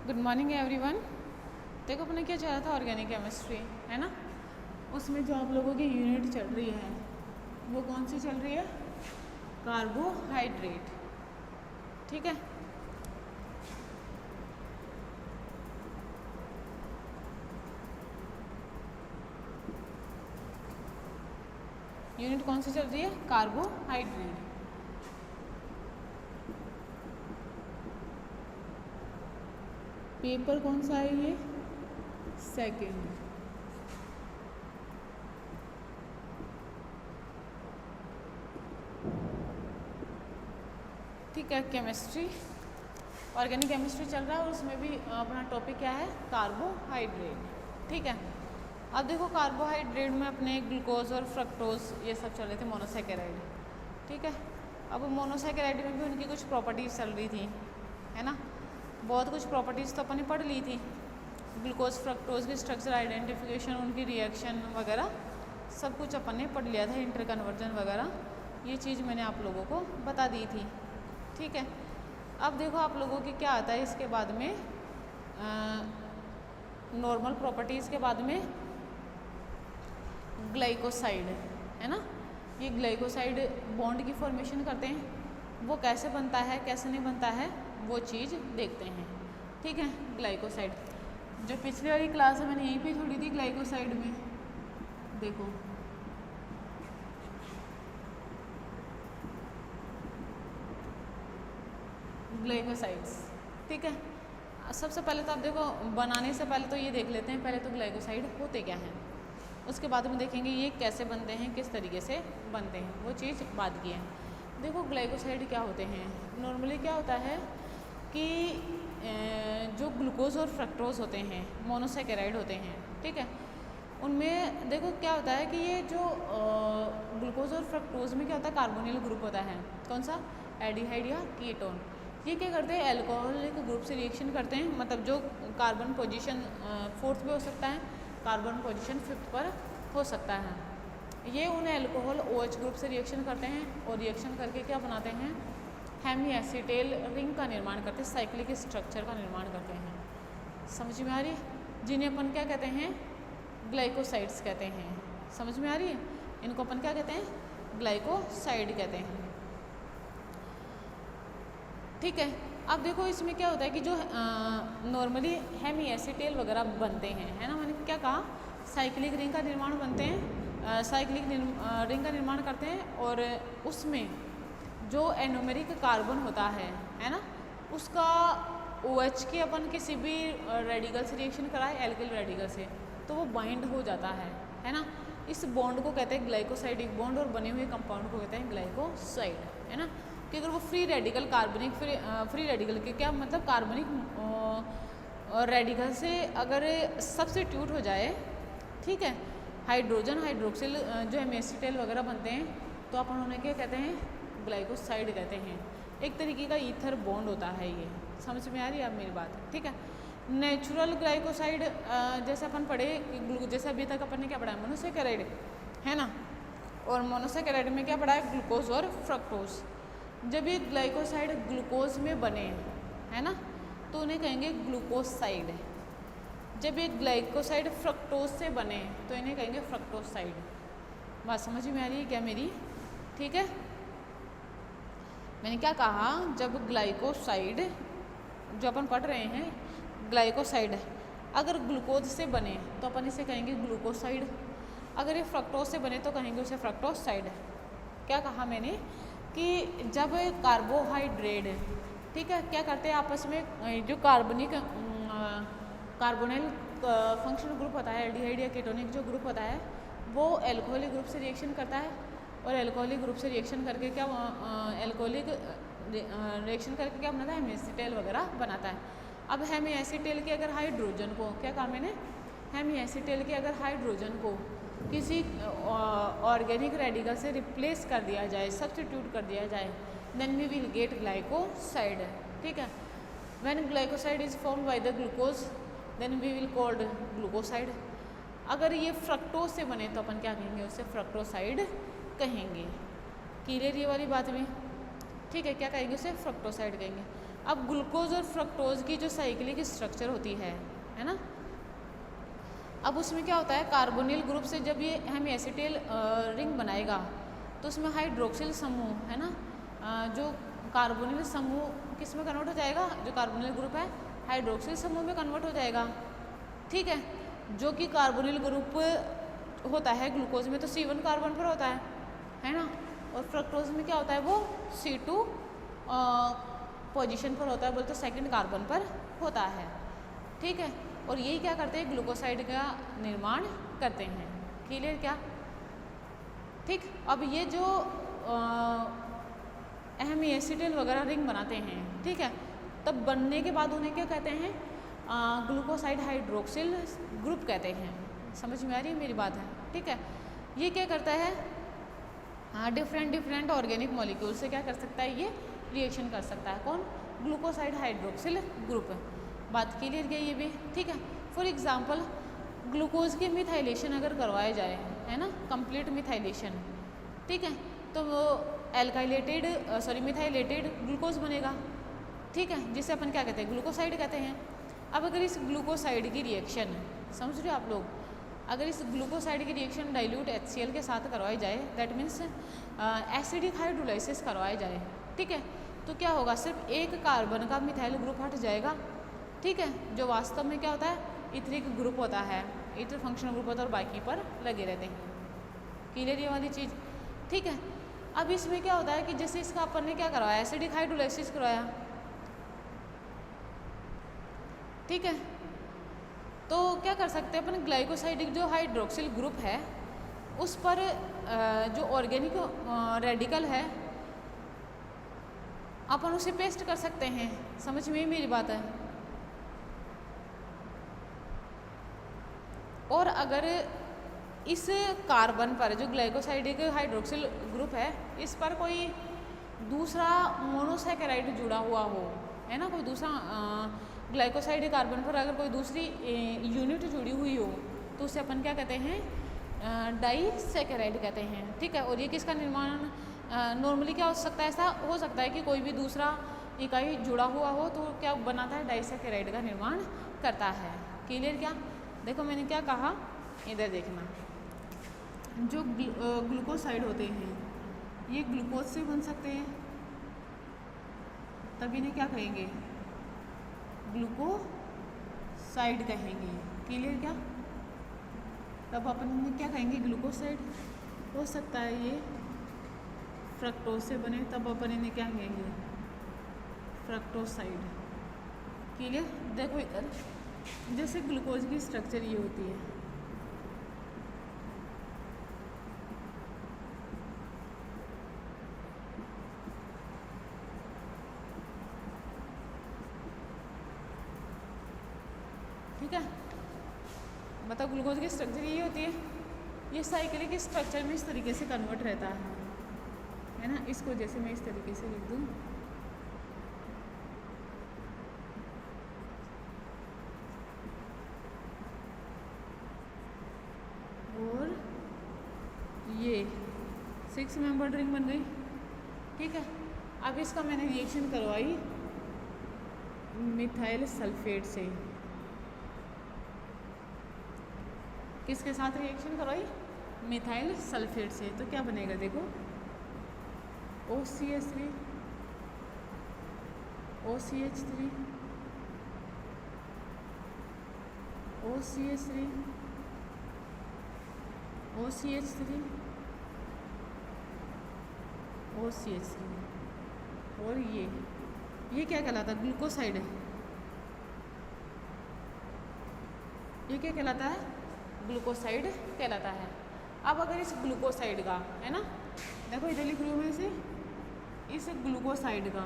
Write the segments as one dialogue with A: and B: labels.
A: Good morning everyone. देखो अपने क्या चल रहा था, ऑर्गेनिक केमिस्ट्री है ना। उसमें जो आप लोगों की यूनिट चल रही है वो कौन सी चल रही है? कार्बोहाइड्रेट। ठीक है, यूनिट कौन सी चल रही है? कार्बोहाइड्रेट। पेपर कौन सा है ये? सेकंड। ठीक है, केमिस्ट्री, ऑर्गेनिक केमिस्ट्री चल रहा है और उसमें भी अपना टॉपिक क्या है? कार्बोहाइड्रेट। ठीक है, अब देखो कार्बोहाइड्रेट में अपने ग्लूकोज और फ्रक्टोज ये सब चल रहे थे, मोनोसैकेराइड। ठीक है, अब मोनोसैकेराइड में भी उनकी कुछ प्रॉपर्टीज़ चल रही थी, है ना। बहुत कुछ प्रॉपर्टीज़ तो अपन ने पढ़ ली थी, ग्लूकोज फ्रक्टोज की स्ट्रक्चर आइडेंटिफिकेशन, उनकी रिएक्शन वगैरह सब कुछ अपन ने पढ़ लिया था, इंटर कन्वर्जन वगैरह ये चीज़ मैंने आप लोगों को बता दी थी। ठीक है, अब देखो आप लोगों की क्या आता है इसके बाद में, नॉर्मल प्रॉपर्टीज़ के बाद में ग्लाइकोसाइड है ना। ये ग्लाइकोसाइड बॉन्ड की फॉर्मेशन करते हैं, वो कैसे बनता है कैसे नहीं बनता है वो चीज़ देखते हैं। ठीक है, ग्लाइकोसाइड जो पिछली वाली क्लास है मैंने यहीं पे छोड़ी थी, ग्लाइकोसाइड में देखो ग्लाइकोसाइड्स। ठीक है, सबसे पहले तो आप देखो बनाने से पहले तो ये देख लेते हैं, पहले तो ग्लाइकोसाइड होते क्या हैं, उसके बाद में देखेंगे ये कैसे बनते हैं, किस तरीके से बनते हैं, वो चीज़ बाद की है। देखो ग्लाइकोसाइड क्या होते हैं, नॉर्मली क्या होता है कि जो ग्लूकोज और फ्रक्टोज होते हैं मोनोसैकेराइड होते हैं। ठीक है, उनमें देखो क्या होता है कि ये जो ग्लूकोज और फ्रक्टोज में क्या होता है, कार्बोनिल ग्रुप होता है। कौन सा? एल्डिहाइड या कीटोन। ये क्या करते हैं? अल्कोहलिक ग्रुप से रिएक्शन करते हैं, मतलब जो कार्बन पोजीशन 4th पे हो सकता है, कार्बन पोजीशन 5th पर हो सकता है। ये उन अल्कोहल OH ग्रुप से रिएक्शन करते हैं और रिएक्शन करके क्या बनाते हैं? हेमी एसिटेल रिंग का निर्माण करते हैं, साइक्लिक स्ट्रक्चर का निर्माण करते हैं। समझ में आ रही है? जिन्हें अपन क्या कहते हैं? ग्लाइकोसाइड्स कहते हैं। समझ में आ रही है? इनको अपन क्या कहते हैं? ग्लाइकोसाइड कहते हैं। ठीक है, अब देखो इसमें क्या होता है कि जो नॉर्मली हेमी एसिटेल वगैरह बनते हैं, है ना, मैंने क्या कहा, साइक्लिक रिंग का निर्माण बनते हैं, साइक्लिक रिंग का निर्माण करते हैं और उसमें जो एनोमेरिक कार्बन होता है ना, उसका OH के अपन किसी भी रेडिकल से रिएक्शन कराए एल्किल रेडिकल से तो वो बाइंड हो जाता है ना। इस बॉन्ड को कहते हैं ग्लाइकोसाइडिक बॉन्ड और बने हुए कंपाउंड को कहते हैं ग्लाइकोसाइड, है ना। कि अगर वो फ्री रेडिकल कार्बनिक फ्री रेडिकल के क्या मतलब कार्बनिक रेडिकल से अगर सब्स्टिट्यूट हो जाए, ठीक है, हाइड्रोजन हाइड्रोक्सिल जो एसिटेल वगैरह बनते हैं तो अपन उन्हें क्या कहते हैं? ग्लाइकोसाइड कहते हैं। एक तरीके का ईथर बॉन्ड होता है ये। समझ में आ रही है अब मेरी बात? ठीक है, नेचुरल ग्लाइकोसाइड जैसे अपन पढ़े कि जैसे अभी तक अपन ने क्या पढ़ा है? मोनोसैकेराइड, है ना, और मोनोसैकेराइड में क्या पढ़ा है? ग्लूकोज और फ्रक्टोज। जब ये ग्लाइकोसाइड ग्लूकोज में बने, है ना, तो उन्हें कहेंगे ग्लूकोसाइड। जब ये ग्लाइकोसाइड फ्रक्टोज से बने तो इन्हें कहेंगे फ्रक्टोसाइड। बात समझ में आ रही है क्या मेरी? ठीक है, मैंने क्या कहा, जब ग्लाइकोसाइड जो अपन पढ़ रहे हैं ग्लाइकोसाइड अगर ग्लूकोज से बने तो अपन इसे कहेंगे ग्लूकोसाइड, अगर ये फ्रक्टोज से बने तो कहेंगे उसे फ्रक्टोसाइड। क्या कहा मैंने कि जब कार्बोहाइड्रेट, ठीक है, क्या करते हैं आपस में, जो कार्बनिक कार्बोनिल फंक्शनल ग्रुप होता है, एल्डिहाइड या कीटोनिक जो ग्रुप होता है वो अल्कोहलिक ग्रुप से रिएक्शन करता है और अल्कोहलिक ग्रुप से रिएक्शन करके क्या अल्कोहलिक रिएक्शन करके क्या बनाता है? हेमी एसिटेल वगैरह बनाता है। अब हेमी एसिटेल के अगर हाइड्रोजन को, क्या कहा मैंने? हेमी एसिटेल के अगर हाइड्रोजन को किसी ऑर्गेनिक रेडिकल से रिप्लेस कर दिया जाए, सब्स्टिट्यूट कर दिया जाए, then we will get glycoside. ठीक है, when glycoside is formed by the glucose then we will called glucoside. अगर ये फ्रक्टोज से बने तो अपन क्या कहेंगे? उसे फ्रक्टोसाइड कहेंगे। क्लियर ये वाली बात में? ठीक है, क्या कहेंगे? उसे फ्रक्टोसाइड कहेंगे। अब ग्लूकोज और फ्रक्टोज की जो साइक्लिक स्ट्रक्चर होती है ना, अब उसमें क्या होता है, कार्बोनिल ग्रुप से जब ये हम एसिटिल रिंग बनाएगा तो उसमें हाइड्रोक्सिल समूह है ना, जो कार्बोनिल समूह किस में कन्वर्ट हो जाएगा, जो कार्बोनिल ग्रुप है हाइड्रोक्सिल समूह में कन्वर्ट हो जाएगा। ठीक है, जो कि कार्बोनिल ग्रुप होता है ग्लूकोज में तो C1 कार्बन पर होता है ना, और फ्रक्टोज में क्या होता है, वो C2 पोजीशन पर होता है, बोलते सेकंड कार्बन पर होता है। ठीक है, और यही क्या करते हैं, ग्लूकोसाइड का निर्माण करते हैं। क्लियर क्या? ठीक, अब ये जो अहम एसिटिल वगैरह रिंग बनाते हैं, ठीक है, तब बनने के बाद उन्हें क्या कहते हैं, ग्लूकोसाइड हाइड्रोक्सिल ग्रुप कहते हैं। समझ में आ रही है मेरी बात है? ठीक है, ये क्या करता है, डिफरेंट ऑर्गेनिक मॉलिक्यूल से क्या कर सकता है, ये रिएक्शन कर सकता है। कौन? Glucoside hydroxyl group. बात क्लियर है ये भी? ठीक है, फॉर एग्जांपल ग्लूकोज की मिथाइलेशन अगर करवाया जाए, है ना, कंप्लीट मिथाइलेशन, ठीक है, तो वो मिथाइलेटेड ग्लूकोज बनेगा। ठीक है, जिसे अपन क्या कहते हैं, ग्लूकोसाइड कहते हैं। अब अगर इस ग्लूकोसाइड की रिएक्शन, समझ रहे हो आप लोग, अगर इस ग्लूकोसाइड की रिएक्शन डाइल्यूट HCl के साथ करवाई जाए, दैट मीन्स एसिडिक हाइड्रोलाइसिस करवाया जाए, ठीक है, तो क्या होगा, सिर्फ एक कार्बन का मिथाइल ग्रुप हट जाएगा। ठीक है, जो वास्तव में क्या होता है, इथरिक ग्रुप होता है, इथर फंक्शनल ग्रुप होता है और बाकी पर लगे रहते हैं। क्लियर ये वाली चीज़? ठीक है, अब इसमें क्या होता है कि जैसे इसका अपन ने क्या करवाया, एसिडिक हाइड्रोलाइसिस करवाया, ठीक है, तो क्या कर सकते हैं अपन, ग्लाइकोसाइडिक जो हाइड्रोक्सिल ग्रुप है उस पर जो ऑर्गेनिक रेडिकल है अपन उसे पेस्ट कर सकते हैं। समझ में मेरी बात है? और अगर इस कार्बन पर जो ग्लाइकोसाइडिक हाइड्रोक्सिल ग्रुप है, इस पर कोई दूसरा मोनोसैकेराइड जुड़ा हुआ हो, है ना, कोई दूसरा ग्लाइकोसाइड कार्बन पर अगर कोई दूसरी यूनिट जुड़ी हुई हो, तो उसे अपन क्या कहते हैं, डाइसैकेराइड कहते हैं। ठीक है, और ये किसका निर्माण, नॉर्मली क्या हो सकता है, ऐसा हो सकता है कि कोई भी दूसरा इकाई जुड़ा हुआ हो तो क्या बनाता है, डाइसैकेराइड का निर्माण करता है। क्लियर क्या? देखो मैंने क्या कहा, इधर देखना, जो ग्लूकोसाइड होते हैं ये ग्लूकोज से बन सकते हैं, तब इन्हें क्या कहेंगे, ग्लूकोसाइड कहेंगे। क्लियर क्या? तब अपन इन्हें क्या कहेंगे, ग्लूकोसाइड। हो सकता है ये फ्रक्टोज से बने, तब अपन इन्हें क्या कहेंगे, फ्रक्टोसाइड। क्लियर? देखो इधर, जैसे ग्लूकोज की स्ट्रक्चर ये होती है, ठीक है, मतलब ग्लूकोज की स्ट्रक्चर ये होती है, ये साइक्लिक स्ट्रक्चर में इस तरीके से कन्वर्ट रहता है ना। इसको जैसे मैं इस तरीके से लिख दूँ, और ये 6 मेंबर रिंग बन गई। ठीक है, अब इसका मैंने रिएक्शन करवाई मिथाइल सल्फेट से। किसके साथ रिएक्शन करवाई, मिथाइल सल्फेट से, तो क्या बनेगा, देखो OCH3 OCH3 OCH3 OCH3 OCH3, और ये क्या कहलाता है, ग्लूकोसाइड है। ये क्या कहलाता है, ग्लूकोसाइड कहलाता है। अब अगर इस ग्लूकोसाइड का, है ना, देखो इधर लिख रही हूँ मैं इसे, इस ग्लूकोसाइड का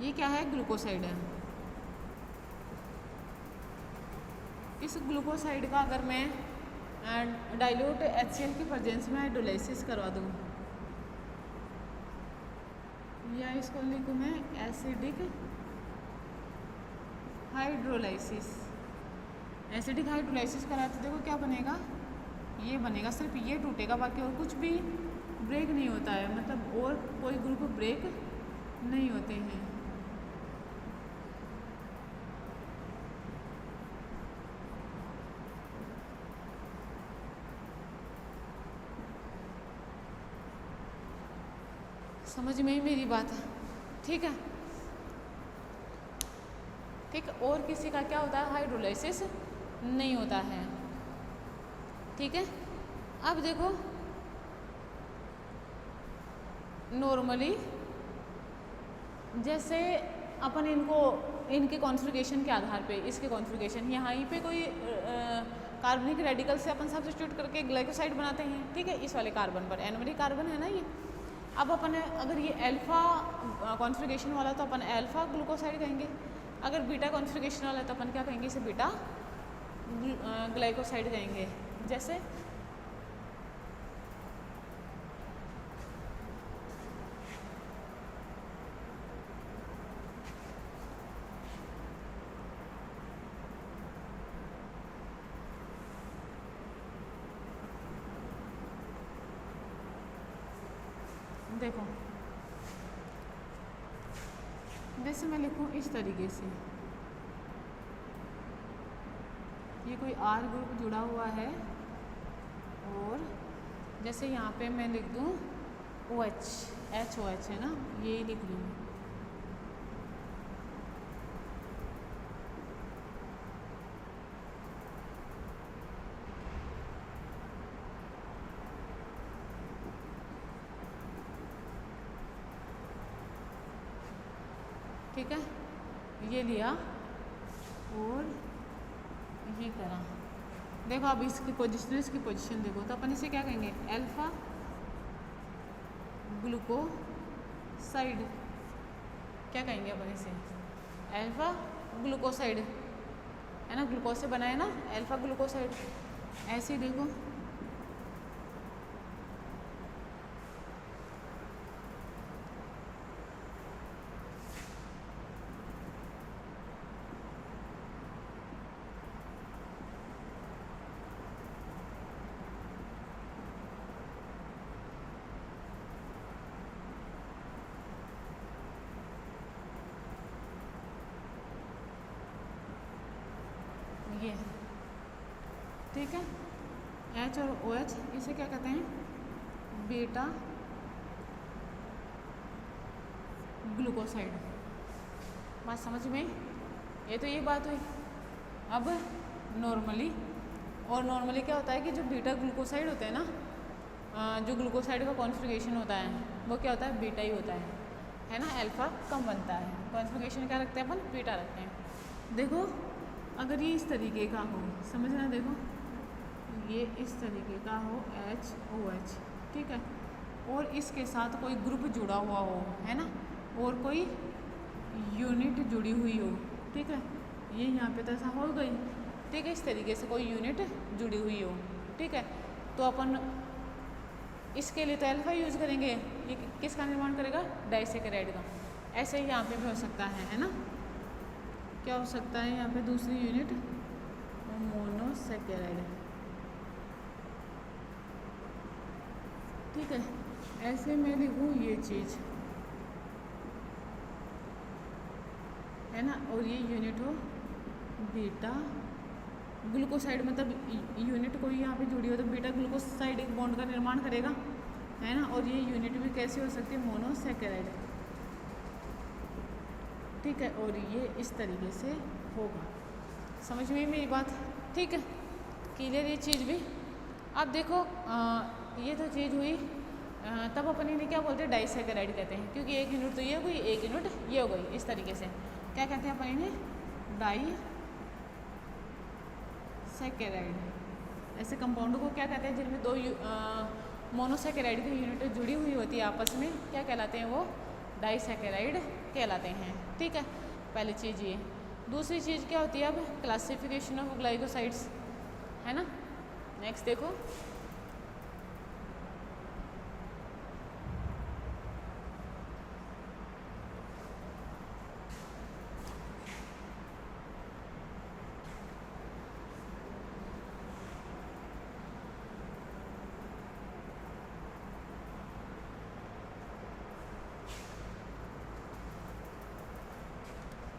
A: ये क्या है, ग्लूकोसाइड है। इस ग्लूकोसाइड का अगर मैं डाइल्यूट HCl की प्रेजेंस में हाइड्रोलाइसिस करवा दूँ, या इसको लिखूँ मैं एसिडिक हाइड्रोलाइसिस। एसिडिक हाइड्रोलाइसिस कराते देखो क्या बनेगा, ये बनेगा, सिर्फ ये टूटेगा, बाकी और कुछ भी ब्रेक नहीं होता है, मतलब और कोई ग्रुप ब्रेक नहीं होते हैं। समझ में ही मेरी बात है, ठीक है। ठीक, और किसी का क्या होता है, हाइड्रोलाइसिस नहीं होता है, ठीक है। अब देखो नॉर्मली जैसे अपन इनको इनके कॉन्फ़िगरेशन के आधार पे, इसके कॉन्फ़िगरेशन यहाँ पे कोई कार्बनिक रेडिकल से अपन सब्स्टिट्यूट करके ग्लाइकोसाइड बनाते हैं, ठीक है। इस वाले कार्बन पर एन वाली कार्बन है ना ये, अब अपन अगर ये अल्फ़ा कॉन्फ़िगरेशन वाला तो अपन अल्फ़ा ग्लूकोसाइड कहेंगे, अगर बीटा कॉन्फ़िगरेशन वाला है तो अपन क्या कहेंगे, इसे बीटा ग्लाइकोसाइड कहेंगे। जैसे देखो, जैसे मैं लिखूँ इस तरीके से, ये कोई आर ग्रुप जुड़ा हुआ है, और जैसे यहाँ पे मैं लिख दूँ OH, HOH है ना, यही लिख दूँ। ठीक है, ये लिया और ये करा। देखो अब इसकी पोजीशन देखो, तो अपन इसे क्या कहेंगे, अल्फा ग्लूकोसाइड, क्या कहेंगे अपन इसे, अल्फा ग्लूकोसाइड, है ना, ग्लूकोज से बना है ना, अल्फा ग्लूकोसाइड। ऐसे ही देखो ये, ठीक है। H और OH इसे क्या कहते हैं, बीटा ग्लूकोसाइड। बात समझ में, ये तो ये बात हुई। अब नॉर्मली, और नॉर्मली क्या होता है कि जो बीटा ग्लूकोसाइड होते हैं ना, जो ग्लूकोसाइड का कॉन्फ़िगरेशन होता है वो क्या होता है, बीटा ही होता है ना, अल्फ़ा कम बनता है, कॉन्फ़िगरेशन क्या रखते हैं अपन, बीटा रखते हैं। देखो अगर ये इस तरीके का हो, समझना, देखो ये इस तरीके का हो HOH, ठीक है, और इसके साथ कोई ग्रुप जुड़ा हुआ हो, है ना, और कोई यूनिट जुड़ी हुई हो, ठीक है, ये यहाँ पे तो ऐसा हो गई, ठीक है, इस तरीके से कोई यूनिट जुड़ी हुई हो, ठीक है, तो अपन इसके लिए तो अल्फा यूज़ करेंगे, ये किसका निर्माण करेगा, डाइसैकेराइड का। ऐसे ही यहाँ पे भी हो सकता है ना, क्या हो सकता है यहाँ पे दूसरी यूनिट, मोनोसैकेराइड, ठीक है। ऐसे मैं लिखूँ ये चीज़, है ना, और ये यूनिट हो बीटा ग्लूकोसाइड, मतलब यूनिट कोई यहाँ पे जुड़ी हो तो बीटा ग्लूकोसाइड एक बॉन्ड का निर्माण करेगा, है ना, और ये यूनिट भी कैसी हो सकती है, मोनोसैकेराइड, ठीक है, और ये इस तरीके से होगा। समझ में मेरी बात, ठीक है, क्लियर ये चीज़ भी। अब देखो ये तो चीज़ हुई, तब अपन इन्हें क्या बोलते हैं, डाइसैकेराइड कहते हैं, क्योंकि एक यूनिट तो ये हो गई, एक यूनिट ये हो गई, इस तरीके से क्या कहते हैं अपन इन्हें, डाइसैकेराइड। ऐसे कंपाउंड को क्या कहते हैं जिनमें दो मोनोसैकेराइड की यूनिट जुड़ी हुई होती है आपस में, क्या कहलाते हैं वो, डाइसैकेराइड कहलाते हैं, ठीक है, पहली चीज़ ये। दूसरी चीज़ क्या होती है, अब क्लासिफिकेशन ऑफ ग्लाइकोसाइड्स, है ना। नेक्स्ट देखो,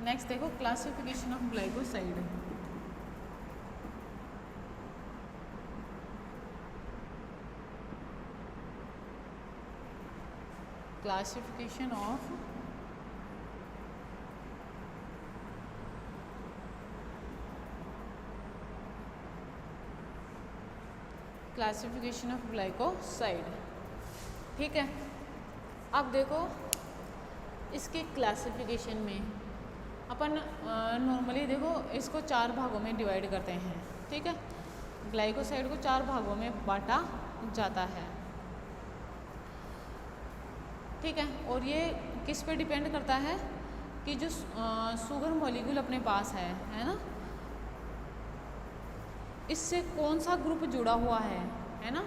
A: नेक्स्ट देखो classification of glycoside. Classification of glycoside. ठीक है, अब देखो इसके क्लासिफिकेशन में अपन नॉर्मली देखो इसको 4 भागों में डिवाइड करते हैं। ठीक है, ग्लाइकोसाइड को 4 भागों में बांटा जाता है। ठीक है, और ये किस पे डिपेंड करता है कि जो शुगर मॉलिक्यूल अपने पास है ना, इससे कौन सा ग्रुप जुड़ा हुआ है ना।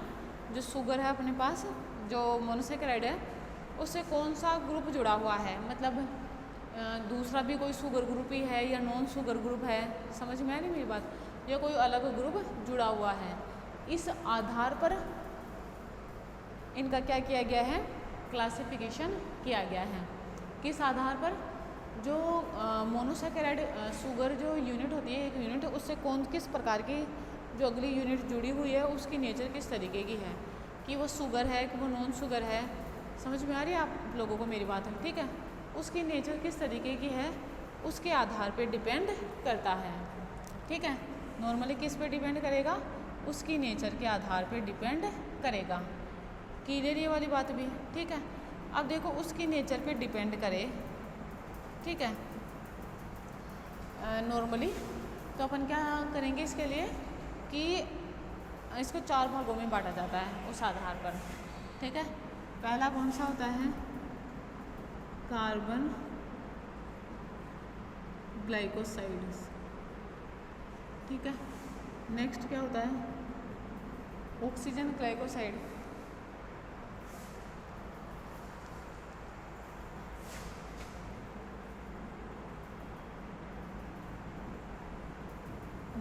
A: जो शुगर है अपने पास, जो मोनोसेकेराइड है, उससे कौन सा ग्रुप जुड़ा हुआ है, मतलब दूसरा भी कोई शुगर ग्रुप ही है या नॉन शुगर ग्रुप है, समझ में आ रही मेरी बात, या कोई अलग ग्रुप जुड़ा हुआ है। इस आधार पर इनका क्या किया गया है, क्लासिफिकेशन किया गया है। किस आधार पर, जो मोनोसेकेराइड शुगर जो यूनिट होती है, एक यूनिट, उससे किस प्रकार की जो अगली यूनिट जुड़ी हुई है, उसकी नेचर किस तरीके की है, कि वो शुगर है कि वो नॉन शुगर है। समझ में आ रही है आप लोगों को मेरी बात है। ठीक है, उसकी नेचर किस तरीके की है, उसके आधार पे डिपेंड करता है। ठीक है, नॉर्मली किस पे डिपेंड करेगा, उसकी नेचर के आधार पे डिपेंड करेगा। क्लियर ये वाली बात भी। ठीक है, अब देखो उसकी नेचर पे डिपेंड करे। ठीक है, नॉर्मली तो अपन क्या करेंगे इसके लिए कि इसको 4 भागों में बांटा जाता है उस आधार पर। ठीक है, पहला कौन सा होता है, कार्बन ग्लाइकोसाइड्स। ठीक है, नेक्स्ट क्या होता है, ऑक्सीजन ग्लाइकोसाइड।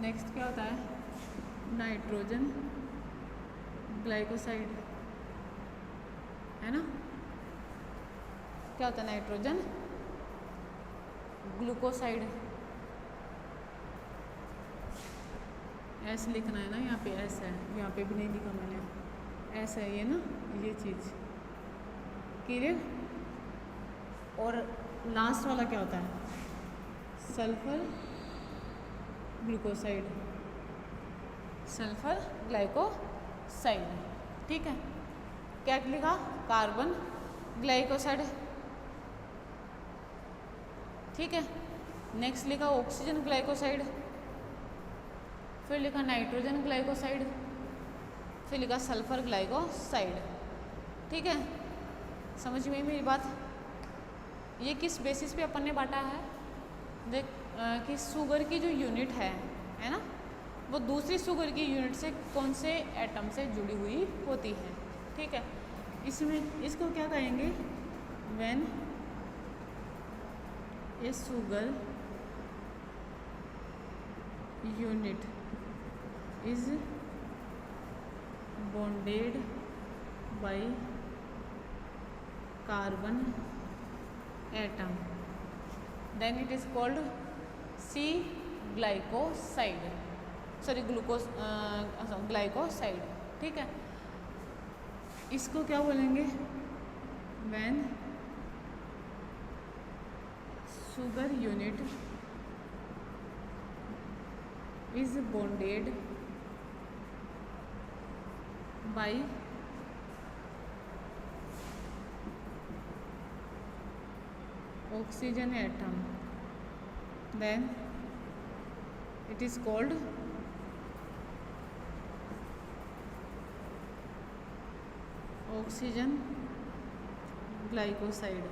A: नेक्स्ट क्या होता है, नाइट्रोजन ग्लाइकोसाइड, है ना। क्या होता है नाइट्रोजन ग्लूकोसाइड। ऐसे लिखना है ना, यहाँ पे ऐसा है, यहाँ पे भी नहीं लिखा मैंने, ऐसा है ये ना, ये चीज़ क्लियर। और लास्ट वाला क्या होता है, सल्फर ग्लूकोसाइड, सल्फर ग्लाइकोसाइड। ठीक है, क्या लिखा, कार्बन ग्लाइकोसाइड। ठीक है, नेक्स्ट लिखा ऑक्सीजन ग्लाइकोसाइड, फिर लिखा नाइट्रोजन ग्लाइकोसाइड, फिर लिखा सल्फर ग्लाइकोसाइड। ठीक है, समझ में मेरी बात। ये किस बेसिस पे अपन ने बांटा है, देख कि शुगर की जो यूनिट है ना, वो दूसरी शुगर की यूनिट से कौन से एटम से जुड़ी हुई होती है। ठीक है, इसमें इसको क्या कहेंगे, when a sugar unit is bonded by carbon atom, then it is called C glycoside, sorry glycoside. ठीक है, इसको क्या बोलेंगे, when sugar unit is bonded by oxygen atom, then it is called oxygen glycoside।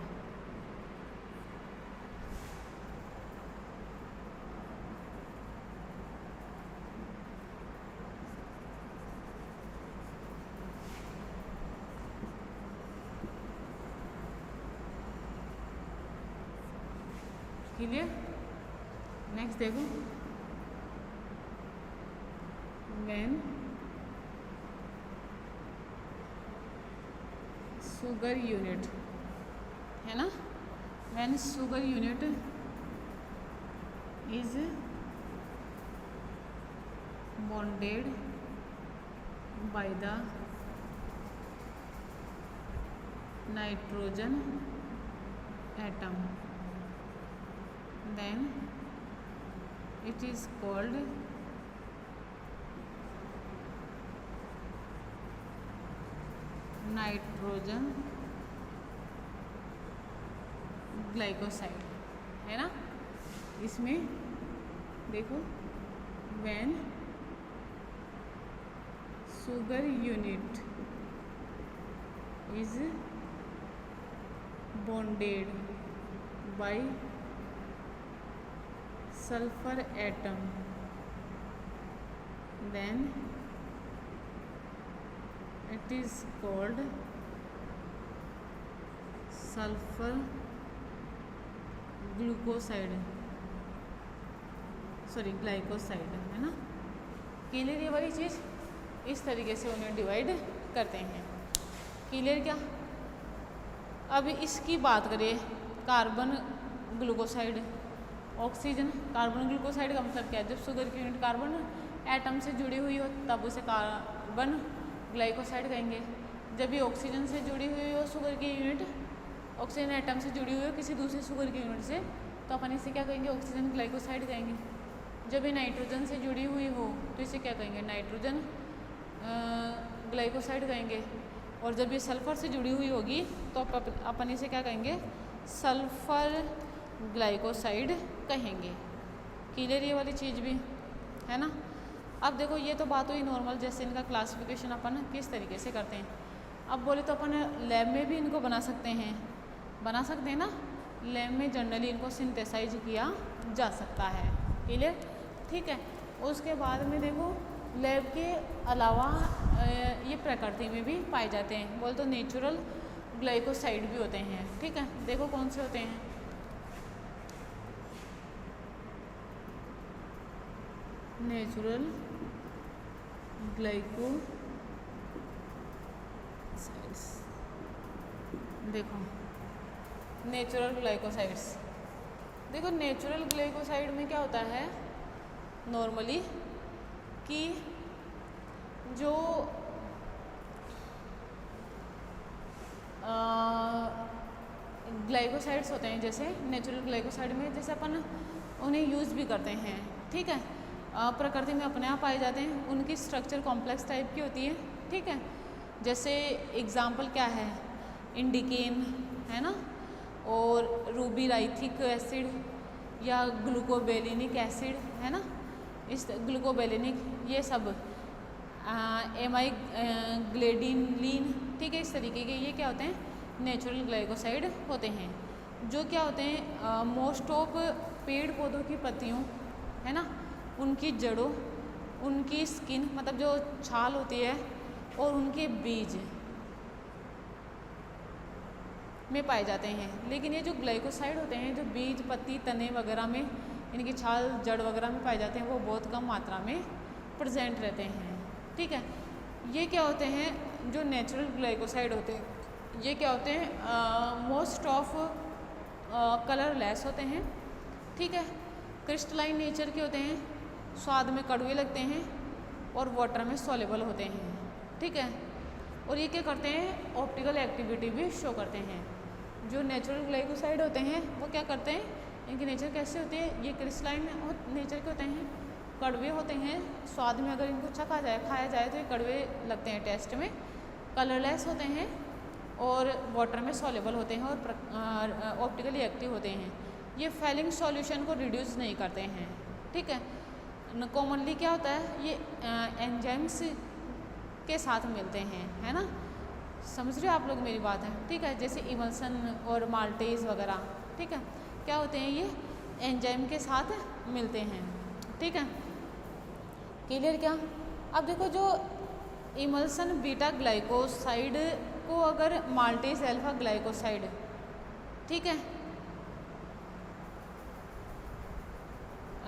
A: Clear. Next देखो, when sugar unit, है ना, when sugar unit is bonded by the nitrogen atom, then it is called nitrogen glycoside, है ना। इसमें देखो, when sugar unit is bonded by sulfur atom, then it is called sulfur glucoside, sorry glycoside, है ना। Clear ये वाली चीज़, इस तरीके से उन्हें डिवाइड करते हैं। क्लियर क्या। अब इसकी बात करें, carbon glucoside, oxygen carbon glucoside का मतलब क्या है, जब शुगर की यूनिट कार्बन एटम से जुड़ी हुई हो तब उसे कार्बन ग्लाइकोसाइड कहेंगे। जब ये ऑक्सीजन से जुड़ी हुई हो, शुगर की यूनिट ऑक्सीजन एटम से जुड़ी हुई हो किसी दूसरे शुगर की यूनिट से, तो अपन इसे क्या कहेंगे, ऑक्सीजन ग्लाइकोसाइड कहेंगे। जब ये नाइट्रोजन से जुड़ी हुई हो तो इसे क्या कहेंगे, नाइट्रोजन ग्लाइकोसाइड कहेंगे। और जब ये सल्फर से जुड़ी हुई होगी तो अपन इसे क्या कहेंगे, सल्फर ग्लाइकोसाइड कहेंगे। क्लियर ये वाली चीज़ भी, है ना। अब देखो, ये तो बात हुई नॉर्मल, जैसे इनका क्लासिफिकेशन अपन किस तरीके से करते हैं। अब बोले तो अपन लैब में भी इनको बना सकते हैं ना। लैब में जनरली इनको सिंथेसाइज किया जा सकता है। क्लियर, ठीक है। उसके बाद में देखो, लैब के अलावा ये प्रकृति में भी पाए जाते हैं। बोल तो नेचुरल ग्लाइकोसाइड भी होते हैं। ठीक है, देखो कौन से होते हैं। नेचुरल ग्लाइकोसाइड्स, देखो नेचुरल ग्लाइकोसाइड्स, देखो नेचुरल ग्लाइकोसाइड में क्या होता है नॉर्मली कि जो ग्लाइकोसाइड्स होते हैं, जैसे नेचुरल ग्लाइकोसाइड में जैसे अपन उन्हें यूज़ भी करते हैं। ठीक है, प्रकृति में अपने आप पाए जाते हैं। उनकी स्ट्रक्चर कॉम्प्लेक्स टाइप की होती है। ठीक है, जैसे एग्जाम्पल क्या है, इंडिकेन, है ना, और रूबिराइथिक एसिड या ग्लूकोबेलिनिक एसिड, है ना, इस ग्लूकोबेलिनिक, ये सब एमाई ग्लेडिनलिन, ठीक है, इस तरीके के ये क्या होते हैं, नेचुरल ग्लाइकोसाइड होते हैं। जो क्या होते हैं, मोस्ट ऑफ पेड़ पौधों की पत्तियों, है ना, उनकी जड़ों, उनकी स्किन, मतलब जो छाल होती है, और उनके बीज में पाए जाते हैं। लेकिन ये जो ग्लाइकोसाइड होते हैं, जो बीज, पत्ती, तने वगैरह में, इनकी छाल, जड़ वगैरह में पाए जाते हैं, वो बहुत कम मात्रा में प्रेजेंट रहते हैं। ठीक है, ये क्या होते हैं, जो नेचुरल ग्लाइकोसाइड होते हैं, ये क्या होते हैं, मोस्ट ऑफ कलरलेस होते हैं। ठीक है, क्रिस्टलाइन नेचर के होते हैं, स्वाद में कड़वे लगते हैं और वाटर में सॉल्युबल होते हैं। ठीक है, और ये क्या करते हैं, ऑप्टिकल एक्टिविटी भी शो करते हैं। जो नेचुरल ग्लाइकोसाइड होते हैं वो क्या करते हैं, इनकी नेचर कैसे होती है, ये क्रिस्टलाइन नेचर के होते हैं, कड़वे होते हैं, स्वाद में अगर इनको खाया जाए तो ये कड़वे लगते हैं टेस्ट में, कलरलेस होते हैं और वाटर में सॉल्युबल होते हैं और ऑप्टिकली एक्टिव होते हैं। ये फेलिंग सॉल्यूशन को रिड्यूस नहीं करते हैं। ठीक है, कॉमनली क्या होता है, ये एंजाइम्स के साथ मिलते हैं, है ना, समझ रहे हो आप लोग मेरी बात है। ठीक है, जैसे इमल्सन और माल्टेज वगैरह, ठीक है, क्या होते हैं, ये एंजाइम के साथ मिलते हैं। ठीक है, क्लियर क्या। अब देखो, जो इमल्सन बीटा ग्लाइकोसाइड को अगर माल्टेज अल्फा ग्लाइकोसाइड, ठीक है,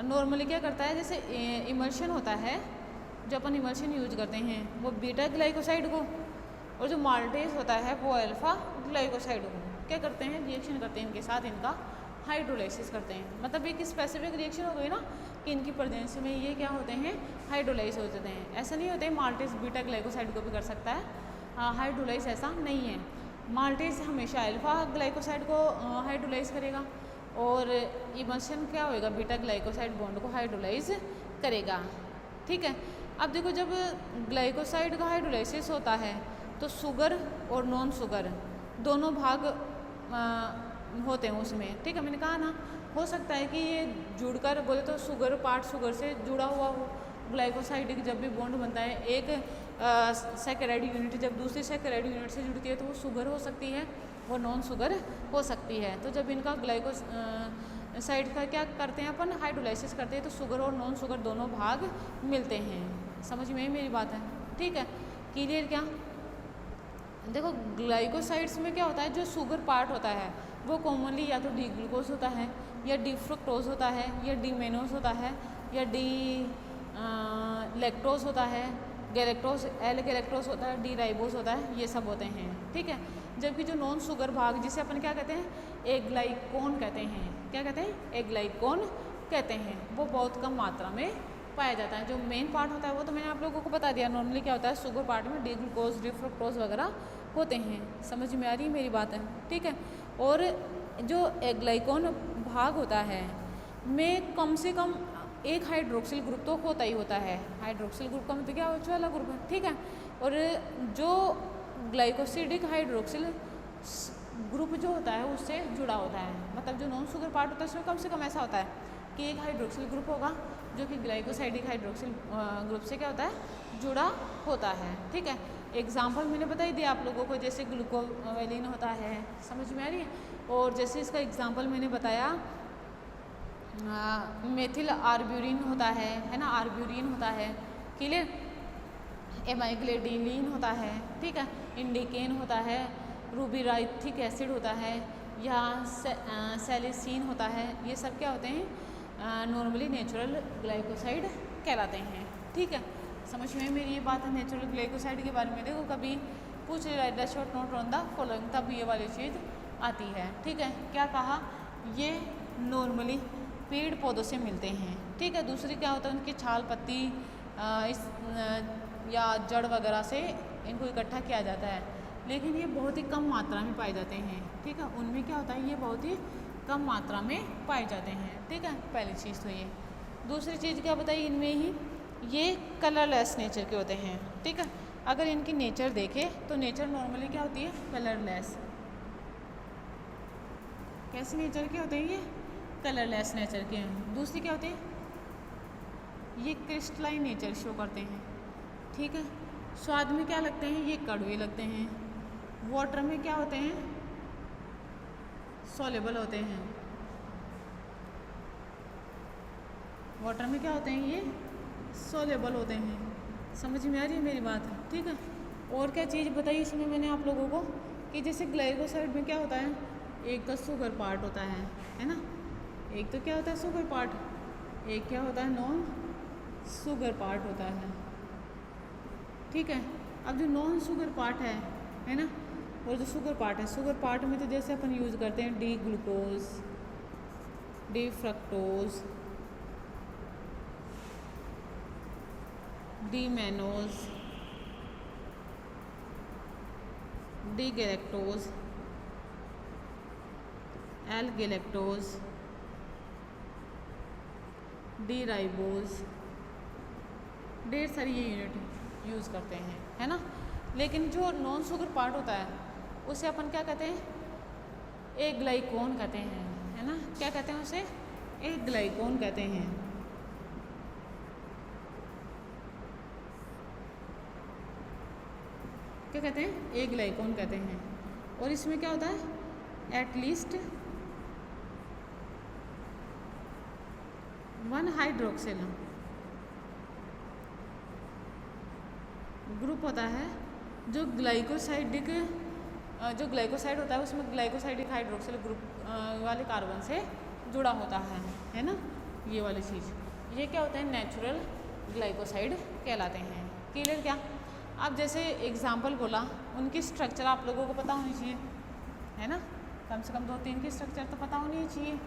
A: नॉर्मली क्या करता है, जैसे इमल्शन होता है, जो अपन इमल्शन यूज करते हैं वो बीटा ग्लाइकोसाइड को, और जो माल्टेज होता है वो अल्फा ग्लाइकोसाइड को क्या करते हैं, रिएक्शन करते हैं इनके साथ, इनका हाइड्रोलाइसिस करते हैं। मतलब एक स्पेसिफिक रिएक्शन हो गई ना कि इनकी प्रेजेंस में ये क्या होते हैं, हाइड्रोलाइज हो जाते हैं। ऐसा नहीं होते माल्टेज बीटा ग्लाइकोसाइड को भी कर सकता है, हाइड्रोलाइज ऐसा नहीं है। माल्टेज हमेशा अल्फा ग्लाइकोसाइड को हाइड्रोलाइज करेगा और इमल्शन क्या होएगा, बीटा ग्लाइकोसाइड बॉन्ड को हाइड्रोलाइज करेगा। ठीक है, अब देखो जब ग्लाइकोसाइड का हाइड्रोलाइसिस होता है तो शुगर और नॉन शुगर दोनों भाग होते हैं उसमें। ठीक है, मैंने कहा ना हो सकता है कि ये जुड़कर बोले तो शुगर पार्ट शुगर से जुड़ा हुआ हो। ग्लाइकोसाइड जब भी बॉन्ड बनता है एक सैकेराइड यूनिट जब दूसरी सैकेराइड यूनिट से जुड़ती है तो वो शुगर हो सकती है और नॉन शुगर हो सकती है। तो जब इनका ग्लाइकोसाइड का क्या करते हैं अपन, हाइड्रोलाइसिस करते हैं तो शुगर और नॉन शुगर दोनों भाग मिलते हैं। समझ में मेरी बात है? ठीक है, क्लियर क्या? देखो ग्लाइकोसाइड्स में क्या होता है, जो शुगर पार्ट होता है वो कॉमनली या तो डी ग्लूकोज होता है या डी फ्रुक्टोज होता है या डी मेनोज होता है या डी लैक्टोज होता है, गैलेक्टोज एल गैलेक्टोज होता है, डी राइबोज होता है, ये सब होते हैं। ठीक है, जबकि जो नॉन शुगर भाग जिसे अपन क्या कहते हैं, एग्लाइकोन कहते हैं। क्या कहते हैं? एग्लाइकोन कहते हैं। वो बहुत कम मात्रा में पाया जाता है। जो मेन पार्ट होता है वो तो मैंने आप लोगों को बता दिया, नॉर्मली क्या होता है शुगर पार्ट में डी ग्लूकोज डी फ्रुक्टोज वगैरह होते हैं। समझ में आ रही है मेरी बात है? ठीक है, और जो एग्लाइकोन भाग होता है में कम से कम एक हाइड्रोक्सिल ग्रुप तो होता ही होता है। हाइड्रोक्सिल ग्रुप का मतलब क्या है, वाला ग्रुप है। ठीक है, और जो ग्लाइकोसिडिक हाइड्रोक्सिल ग्रुप जो होता है उससे जुड़ा होता है। मतलब जो नॉन शुगर पार्ट होता है उसमें कम से कम ऐसा होता है कि एक हाइड्रोक्सिल ग्रुप होगा जो कि ग्लाइकोसाइडिक हाइड्रोक्सिल ग्रुप से क्या होता है, जुड़ा होता है। ठीक है, एग्जाम्पल मैंने बता ही दिया आप लोगों को, जैसे ग्लूकोवेलिन होता है। समझ में आ रही है? और जैसे इसका एग्जाम्पल मैंने बताया मेथिल आर्ब्यूरिन होता है ना, आर्ब्यूरिन होता है। क्लियर? एमाइग्लेडिलिन होता है। ठीक है, इंडिकेन होता है, रूबिराइथिक एसिड होता है या सेलिसिन होता है। ये सब क्या होते हैं, नॉर्मली नेचुरल ग्लाइकोसाइड कहलाते हैं। ठीक है, समझ में मेरी ये बात है नेचुरल ग्लाइकोसाइड के बारे में। देखो कभी पूछ right the short note on the following, तब ये वाली चीज़ आती है। ठीक है, क्या कहा, ये नॉर्मली पेड़ पौधों से मिलते हैं। ठीक है, दूसरी क्या होता है, उनकी छाल पत्ती या जड़ वगैरह से इनको इकट्ठा किया जाता है, लेकिन ये बहुत ही कम मात्रा में पाए जाते हैं। ठीक है, उनमें क्या होता है, ये बहुत ही कम मात्रा में पाए जाते हैं। ठीक है, पहली चीज़ तो ये। दूसरी चीज़ क्या बताइए, इनमें ही ये कलरलेस नेचर के होते हैं। ठीक है, अगर इनकी नेचर देखें तो नेचर नॉर्मली क्या होती है, कलरलेस। कैसे नेचर के होते हैं ये, कलरलेस नेचर के हैं। दूसरी क्या होती है, ये क्रिस्टलाइन नेचर शो करते हैं। ठीक है, स्वाद में क्या लगते हैं, ये कड़वे लगते हैं। वाटर में क्या होते हैं, सॉलेबल होते हैं। वाटर में क्या होते हैं, ये सॉलेबल होते हैं। समझ में आ रही है मेरी बात? ठीक है, और क्या चीज़ बताई इसमें मैंने आप लोगों को कि जैसे ग्लाइकोसाइड में क्या होता है, एक तो शुगर पार्ट होता है ना, एक तो क्या होता है शुगर पार्ट, एक क्या होता है नॉन शुगर पार्ट होता है। ठीक है, अब जो नॉन शुगर पार्ट है ना, और जो शुगर पार्ट है, शुगर पार्ट में तो जैसे अपन यूज़ करते हैं D glucose, D fructose, D mannose, D galactose, L galactose, D ribose, ढेर सारी ये यूनिट यूज़ करते हैं, है ना। लेकिन जो नॉन शुगर पार्ट होता है उसे अपन क्या कहते हैं, एक ग्लाइकोन कहते हैं, है ना। क्या कहते हैं उसे, एक ग्लाइकोन कहते हैं। क्या कहते हैं, एक ग्लाइकोन कहते हैं। और इसमें क्या होता है, एटलीस्ट वन हाइड्रोक्सिल ग्रुप होता है जो ग्लाइकोसाइडिक, जो ग्लाइकोसाइड होता है उसमें ग्लाइकोसाइडिक हाइड्रोक्सिल ग्रुप वाले कार्बन से जुड़ा होता है ना। ये वाली चीज़, ये क्या होता है, नेचुरल ग्लाइकोसाइड कहलाते हैं। क्लियर क्या? अब जैसे एग्जाम्पल बोला, उनकी स्ट्रक्चर आप लोगों को पता होनी चाहिए, है ना। कम से कम 2-3 की स्ट्रक्चर तो पता होनी चाहिए।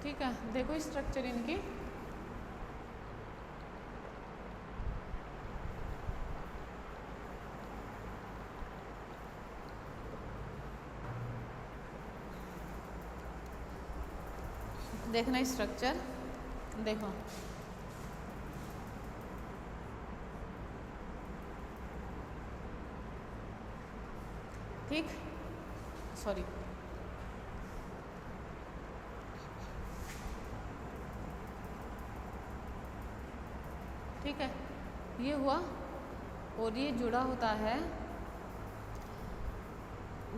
A: ठीक है, देखो स्ट्रक्चर इनकी। देखना स्ट्रक्चर, देखो ठीक, सॉरी ठीक है, ये हुआ। और ये जुड़ा होता है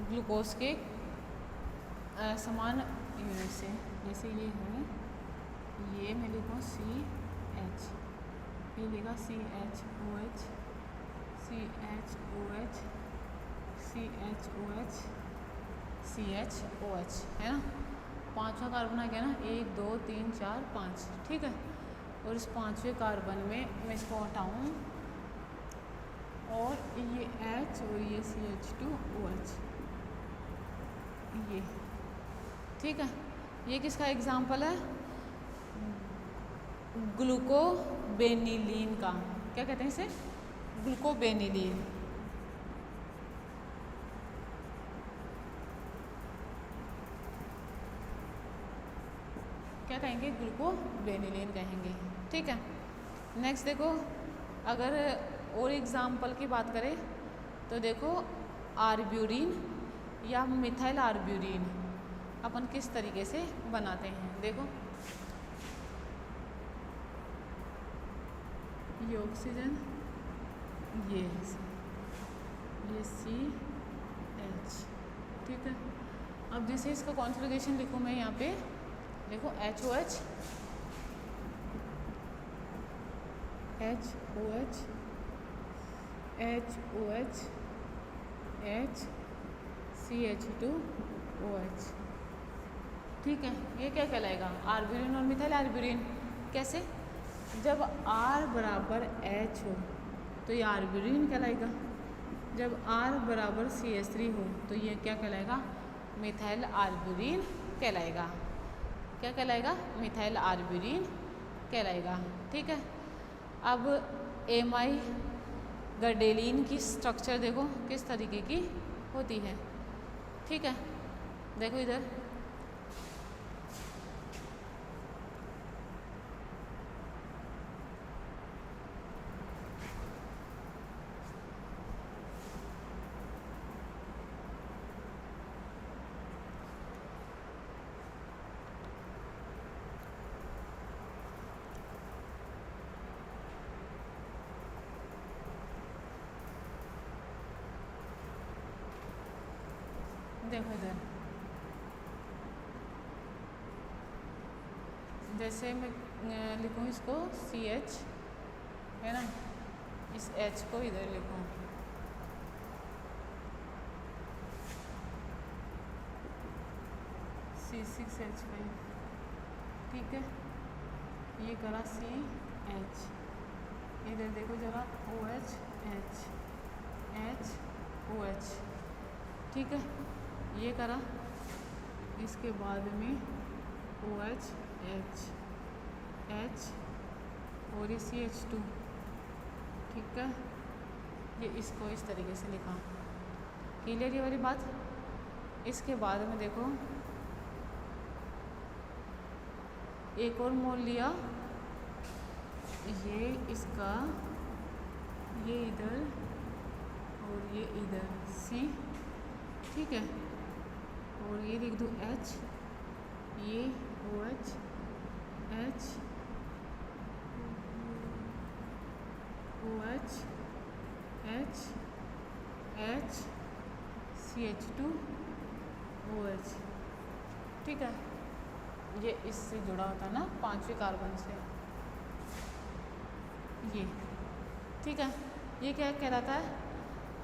A: ग्लूकोज के समान यूनिट से। जैसे ये है, ये मैं लिखूँ CH, ये लिखा CHOH, CHOH, CHOH, CHOH, है ना। पांचवा कार्बन आ गया ना, 1 2 3 4 5, ठीक है। और इस पांचवें कार्बन में मैं इसको हटाऊँ, और ये H और ये CH2OH, ये ठीक है। ये किसका एग्जाम्पल है? ग्लूकोबेनिलीन का। क्या कहते हैं इसे? ग्लूकोबेनिलीन। क्या कहेंगे? ग्लूकोबेनिलीन कहेंगे, ठीक है। नेक्स्ट देखो, अगर और एग्जाम्पल की बात करें तो देखो, आर्ब्यूरिन या मिथाइल आर्ब्यूरिन अपन किस तरीके से बनाते हैं। देखो, ये ऑक्सीजन, ये CH, ठीक है। अब जैसे इसका कॉन्फ़िगरेशन लिखूँ मैं यहाँ पे, देखो HOH, HOH, HOH, H, CH2OH, ठीक है। ये क्या कहलाएगा? आर्ब्यूरिन और मिथाइल आर्ब्यूरिन। कैसे? जब R बराबर H हो तो ये आर्ब्यूरिन कहलाएगा, जब R बराबर CH3 हो तो ये क्या कहलाएगा? मिथाइल आर्ब्यूरिन कहलाएगा। क्या कहलाएगा? मिथाइल आर्ब्यूरिन कहलाएगा, ठीक है। अब एमाई गर्डेलिन की स्ट्रक्चर देखो किस तरीके की होती है, ठीक है। देखो इधर, देखो इधर, जैसे मैं लिखूँ इसको CH, है ना, इस H को इधर लिखूँ, C6H5, ठीक है। ये करा CH, इधर देखो जरा OH, H, H, OH, ठीक है। ये करा, इसके बाद में OH, H, H और ये CH2, ठीक है। ये इसको इस तरीके से लिखा, क्लियर ये वाली बात। इसके बाद में देखो, एक और मोल लिया, ये इसका, ये इधर और ये इधर C, ठीक है। और ये लिख दूँ H, ये OH, H, OH, H, H, CH2OH, ठीक है। ये इससे जुड़ा होता है ना, पांचवें कार्बन से, ये, ठीक है। ये क्या कहलाता है?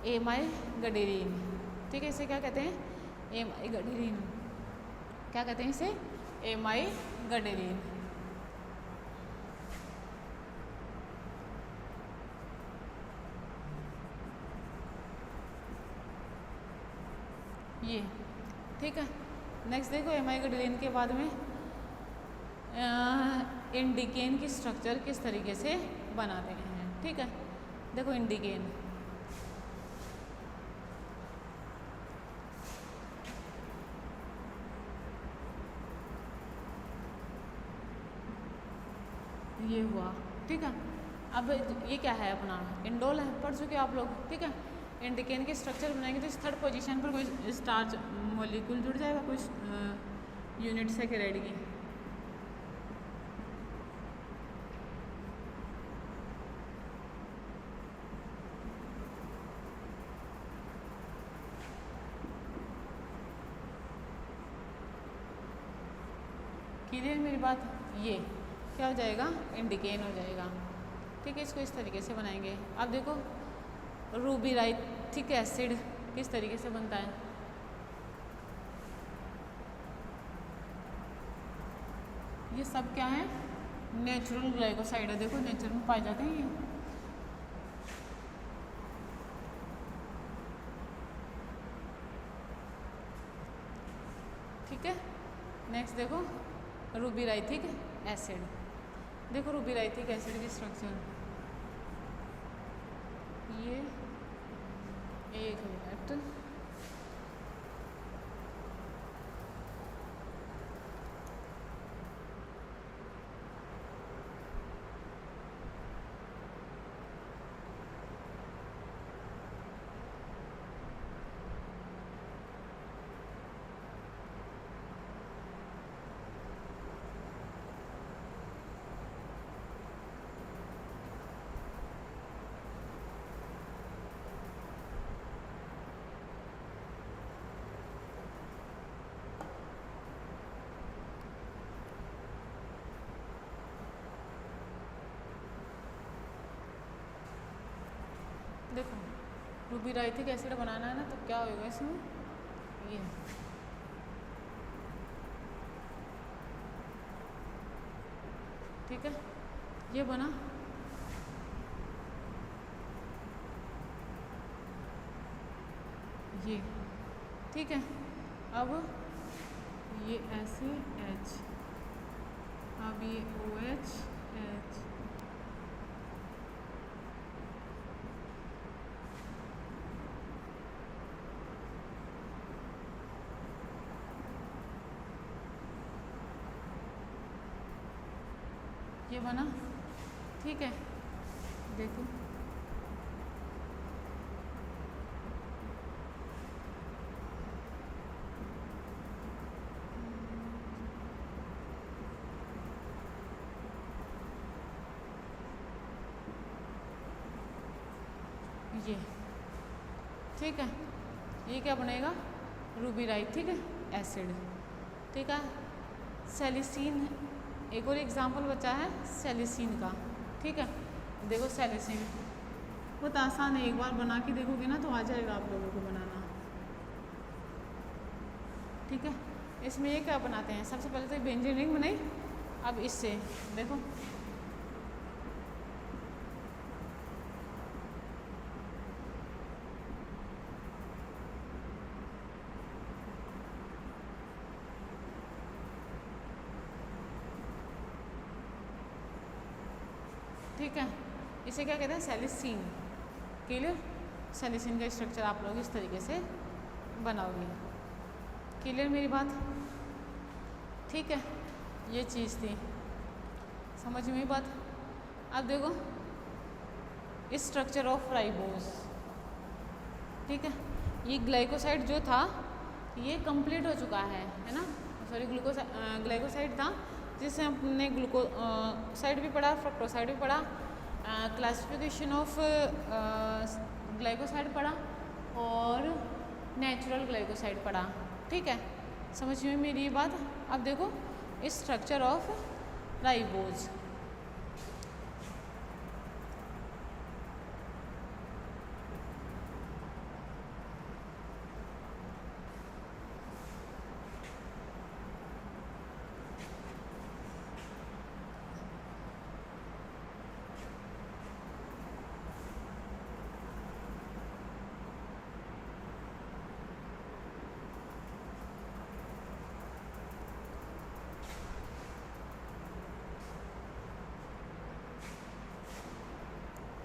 A: एमाई गर्डेलिन, ठीक है। इसे क्या कहते हैं? एमाई गर्डेलिन। क्या कहते हैं इसे? एमाई गर्डेलिन। ये, ठीक है। नेक्स्ट देखो, एमाई गर्डेलिन के बाद में इंडिकेन की स्ट्रक्चर किस तरीके से बनाते हैं। ठीक है, देखो इंडिकेन, ये हुआ। ठीक है, अब ये क्या है अपना इंडोल है, पढ़ चुके आप लोग। ठीक है, इंडिकेन के स्ट्रक्चर बनाएंगे तो इस थर्ड पोजीशन पर कोई स्टार्च मॉलिक्यूल जुड़ जाएगा, कुछ यूनिट सेकेंड की। क्लियर मेरी बात? ये क्या हो जाएगा, इंडिकेन हो जाएगा। ठीक है, इसको इस तरीके से बनाएंगे। अब देखो रूबिराइथिक एसिड किस तरीके से बनता है। ये सब क्या है, नेचुरल ग्लाइकोसाइड है। देखो नेचर में पाए जाते हैं ये। ठीक है, नेक्स्ट देखो रूबिराइथिक एसिड। देखो रूबिराइथिक एसिड की स्ट्रक्चर, ये एक मिनट, देखो रूबिराइथिक एसिड बनाना है ना, तो क्या होगा इसमें, ये ठीक है, ये बना। ये ठीक है, अब ये ऐसे H, अब ये OH H, ये बना। ठीक है, देखो ये ठीक है, ये क्या बनेगा, रूबिराइथिक एसिड। ठीक है, सेलिसिन, एक और एग्जाम्पल बचा है सेलिसिन का। ठीक है, देखो सेलिसिन बहुत आसान है, एक बार बना के देखोगे ना तो आ जाएगा आप लोगों को बनाना। ठीक है, इसमें ये क्या बनाते हैं, सबसे पहले तो बेंजीन रिंग बनाई। अब इससे देखो ठीक है, इसे क्या कहते हैं, सेलिसिन। क्लियर, सेलिसिन का स्ट्रक्चर आप लोग इस तरीके से बनाओगे। क्लियर मेरी बात? ठीक है, ये चीज़ थी, समझ में बात। अब देखो स्ट्रक्चर ऑफ राइबोज। ठीक है, ये ग्लाइकोसाइड जो था ये कंप्लीट हो चुका है ना, सॉरी ग्लाइकोसाइड था जिससे हमने ग्लूकोसाइड भी पढ़ा, फ्रक्टोसाइड भी पढ़ा, क्लासिफिकेशन ऑफ ग्लाइकोसाइड पढ़ा और नेचुरल ग्लाइकोसाइड पढ़ा। ठीक है, समझ में मेरी ये बात। अब देखो स्ट्रक्चर ऑफ राइबोज।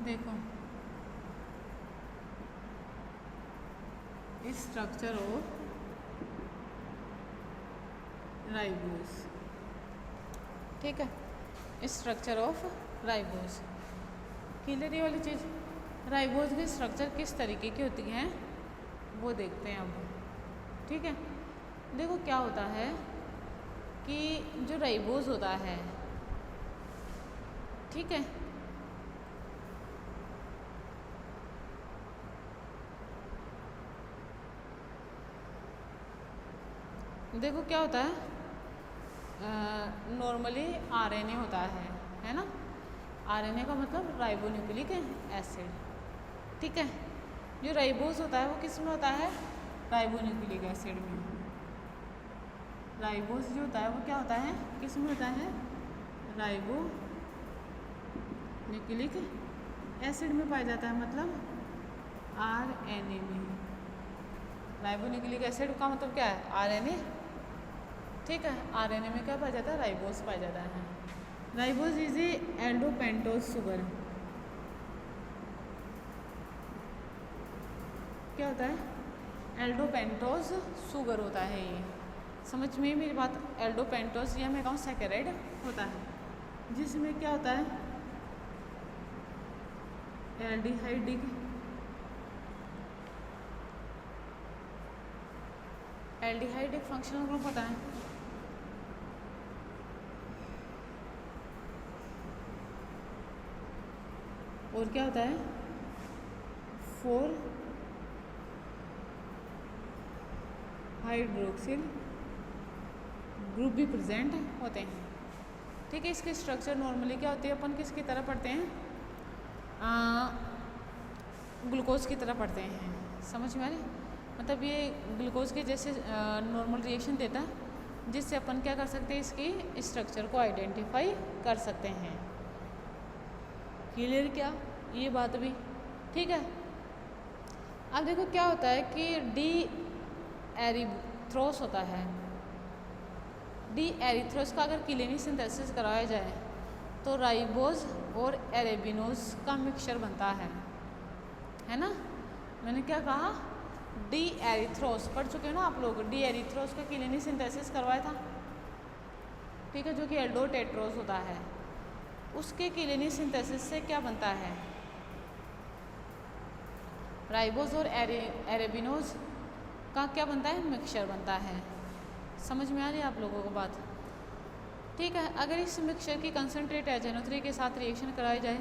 A: देखो स्ट्रक्चर ऑफ राइबोस, ठीक है, स्ट्रक्चर ऑफ राइबोस। क्लियर ये वाली चीज़। राइबोस की स्ट्रक्चर किस तरीके की होती है वो देखते हैं अब, ठीक है। देखो क्या होता है कि जो राइबोस होता है, ठीक है, देखो क्या होता है, नॉर्मली आरएनए होता है ना। आरएनए का मतलब राइबोन्यूक्लिक एसिड, ठीक है। जो राइबोस होता है वो किस में होता है, राइबोन्यूक्लिक एसिड में। राइबोस जो होता है वो क्या होता है, किस में होता है, राइबोन्यूक्लिक एसिड में पाया जाता है, मतलब आरएनए में। राइबोन्यूक्लिक एसिड का मतलब क्या है, आरएनए, ठीक है। आरएनए में क्या पाया जाता है, राइबोस पाया जाता है। Ribose is a aldopentose sugar. क्या होता है, एल्डोपेंटोज शुगर होता है ये। समझ में मेरी बात। एल्डोपेंटोज या मैं कहूँ सैकेराइड होता है, जिसमें क्या होता है, एल्डिहाइडिक फंक्शनल ग्रुप होता है। और क्या होता है, 4 हाइड्रोक्सिल ग्रुप भी प्रेजेंट होते हैं, ठीक है। इसके स्ट्रक्चर नॉर्मली क्या होती है, अपन किसकी तरह पढ़ते हैं, ग्लूकोज की तरह पढ़ते हैं। समझ में आ रही, मतलब ये ग्लूकोज के जैसे नॉर्मल रिएक्शन देता है, जिससे अपन क्या कर सकते हैं, इसकी स्ट्रक्चर को आइडेंटिफाई कर सकते हैं। क्लियर क्या ये बात भी, ठीक है। अब देखो क्या होता है कि डी एरिथ्रोस होता है। डी एरिथ्रोस का अगर किलेनी सिंथेसिस कराया जाए तो राइबोस और एरेबिनोज का मिक्सचर बनता है ना। मैंने क्या कहा, डी एरिथ्रोस पढ़ चुके हो ना आप लोग। डी एरिथ्रोस का किलेनी सिंथेसिस करवाया था, ठीक है, जो कि एल्डोटेट्रोस होता है। उसके किलेनी सिंथेसिस से क्या बनता है, राइबोस और एरेबिनोज का क्या बनता है, मिक्सचर बनता है। समझ में आ रही है आप लोगों को बात, ठीक है। अगर इस मिक्सचर की कंसनट्रेट HNO3 के साथ रिएक्शन कराई जाए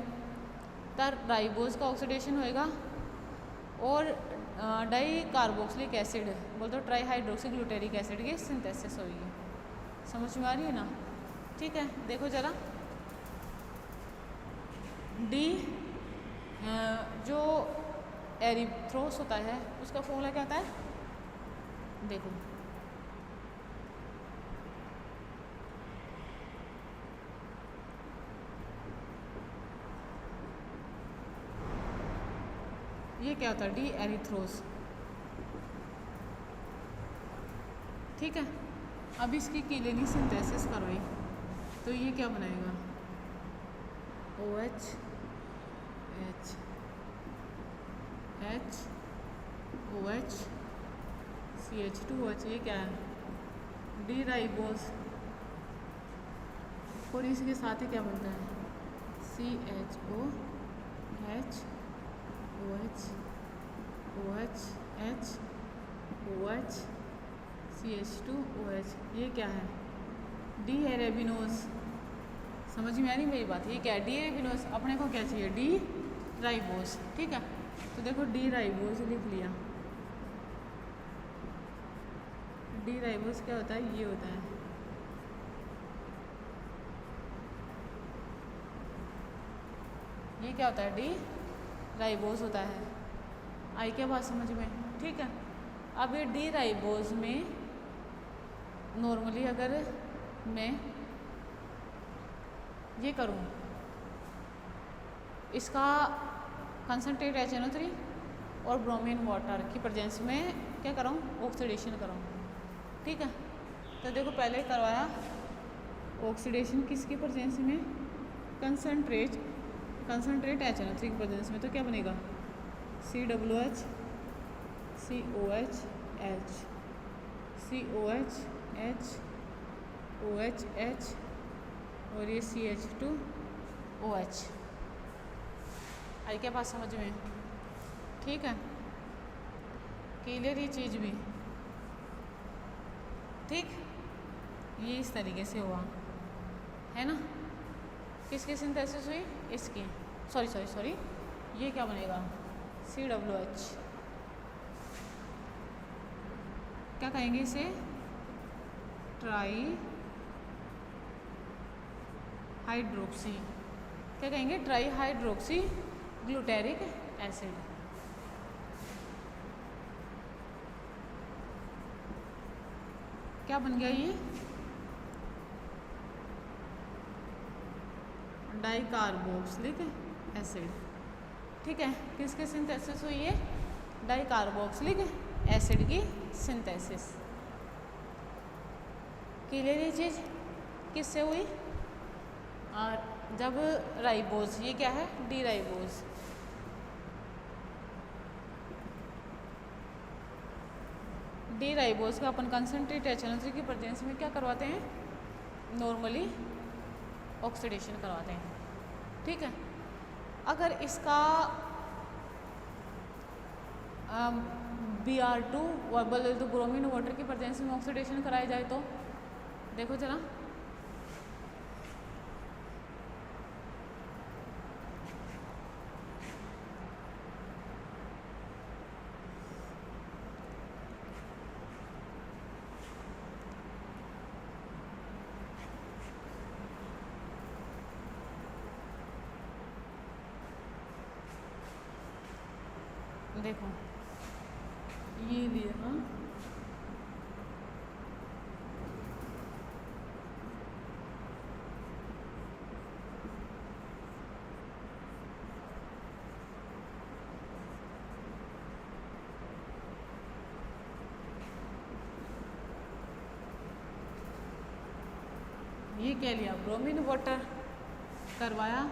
A: तब राइबोस का ऑक्सीडेशन होएगा और डाई कार्बोक्सिलिक एसिड बोलते हो ट्राई हाइड्रोक्सी ग्लूटेरिक एसिड की सिंथेसिस होगी। समझ में आ रही है ना, ठीक है। देखो जरा, डी जो एरिथ्रोस होता है उसका फॉर्मूला क्या होता है, देखो ये क्या होता है, डी एरिथ्रोस, ठीक है। अब इसकी किलेनी सिंथेसिस करवाई तो ये क्या बनाएगा, OH OH CH2OH, ये क्या है, डी राइबोस। और इसके साथ ही क्या बनता है, CHOH OH CH2OH, ये क्या है, डी एरेबिनोज। समझ में आ रही मेरी बात, ये क्या है, डी एरेबिनोज। अपने को क्या चाहिए, डी राइबोस, ठीक है। तो देखो डी राइबोस लिख लिया। डी राइबोस क्या होता है, ये होता है, ये क्या होता है, डी राइबोस होता है। आई क्या बात समझ में, ठीक है। अब ये डी राइबोस में नॉर्मली अगर मैं ये करूँ, इसका कंसनट्रेट HNO3 और ब्रोमीन वाटर की प्रेजेंस में क्या कराऊँ, ऑक्सीडेशन कराऊँ, ठीक है। तो देखो पहले करवाया ऑक्सीडेशन किसकी प्रेजेंस में, कंसनट्रेट HNO3 की प्रेजेंस में, तो क्या बनेगा COOH COH H COH H OH H और ये CH2OH। आई क्या बात समझ में? ठीक है, क्लियर ये चीज़ भी, ठीक। ये इस तरीके से हुआ है ना। किसकी सिंथेसिस हुई? इसकी। सॉरी ये क्या बनेगा COOH, क्या कहेंगे इसे? ट्राई हाइड्रोक्सी, क्या कहेंगे? Try hydroxy glutaric acid. क्या बन गया ये? Dicarboxylic acid. ठीक है, किसकी सिंथेसिस हुई है? डाइकार्बोक्सिलिक एसिड की सिंथेसिस। क्लियर ये चीज़ किससे हुई? और जब राइबोज, ये क्या है? D ribose. डी राइबोज का अपन कंसनट्रेट HNO3 की प्रेजेंस में क्या करवाते हैं? नॉर्मली ऑक्सीडेशन करवाते हैं। ठीक है, अगर इसका Br2 और बोले तो ब्रोमीन वाटर की प्रेजेंस में ऑक्सीडेशन कराया जाए तो देखो जरा, देखो ये दिया ये क्या लिया? ब्रोमीन वाटर करवाया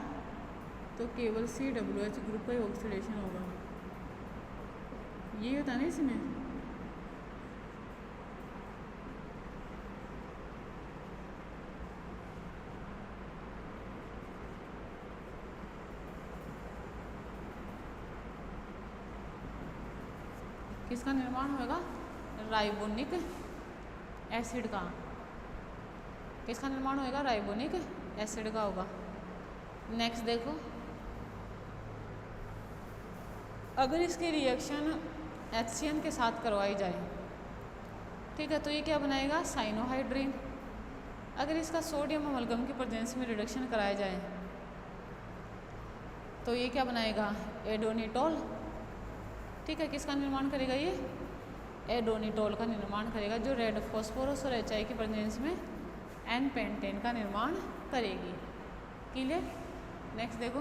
A: तो केवल COOH ग्रुप का ही ऑक्सीडेशन होगा। ये होता है ना इसमें। किसका निर्माण होगा? राइबोनिक एसिड का। किसका निर्माण होगा? राइबोनिक एसिड का होगा। नेक्स्ट देखो, अगर इसकी रिएक्शन HCN के साथ करवाई जाए, ठीक है, तो ये क्या बनाएगा? साइनोहाइड्रीन। अगर इसका सोडियम अमलगम की प्रेजेंस में रिडक्शन कराया जाए तो ये क्या बनाएगा? एडोनिटोल। ठीक है, किसका निर्माण करेगा? ये एडोनिटोल का निर्माण करेगा, जो रेड फॉस्फोरस और HI की प्रेजेंस में एन पेंटेन का निर्माण करेगी। क्लियर? नेक्स्ट देखो,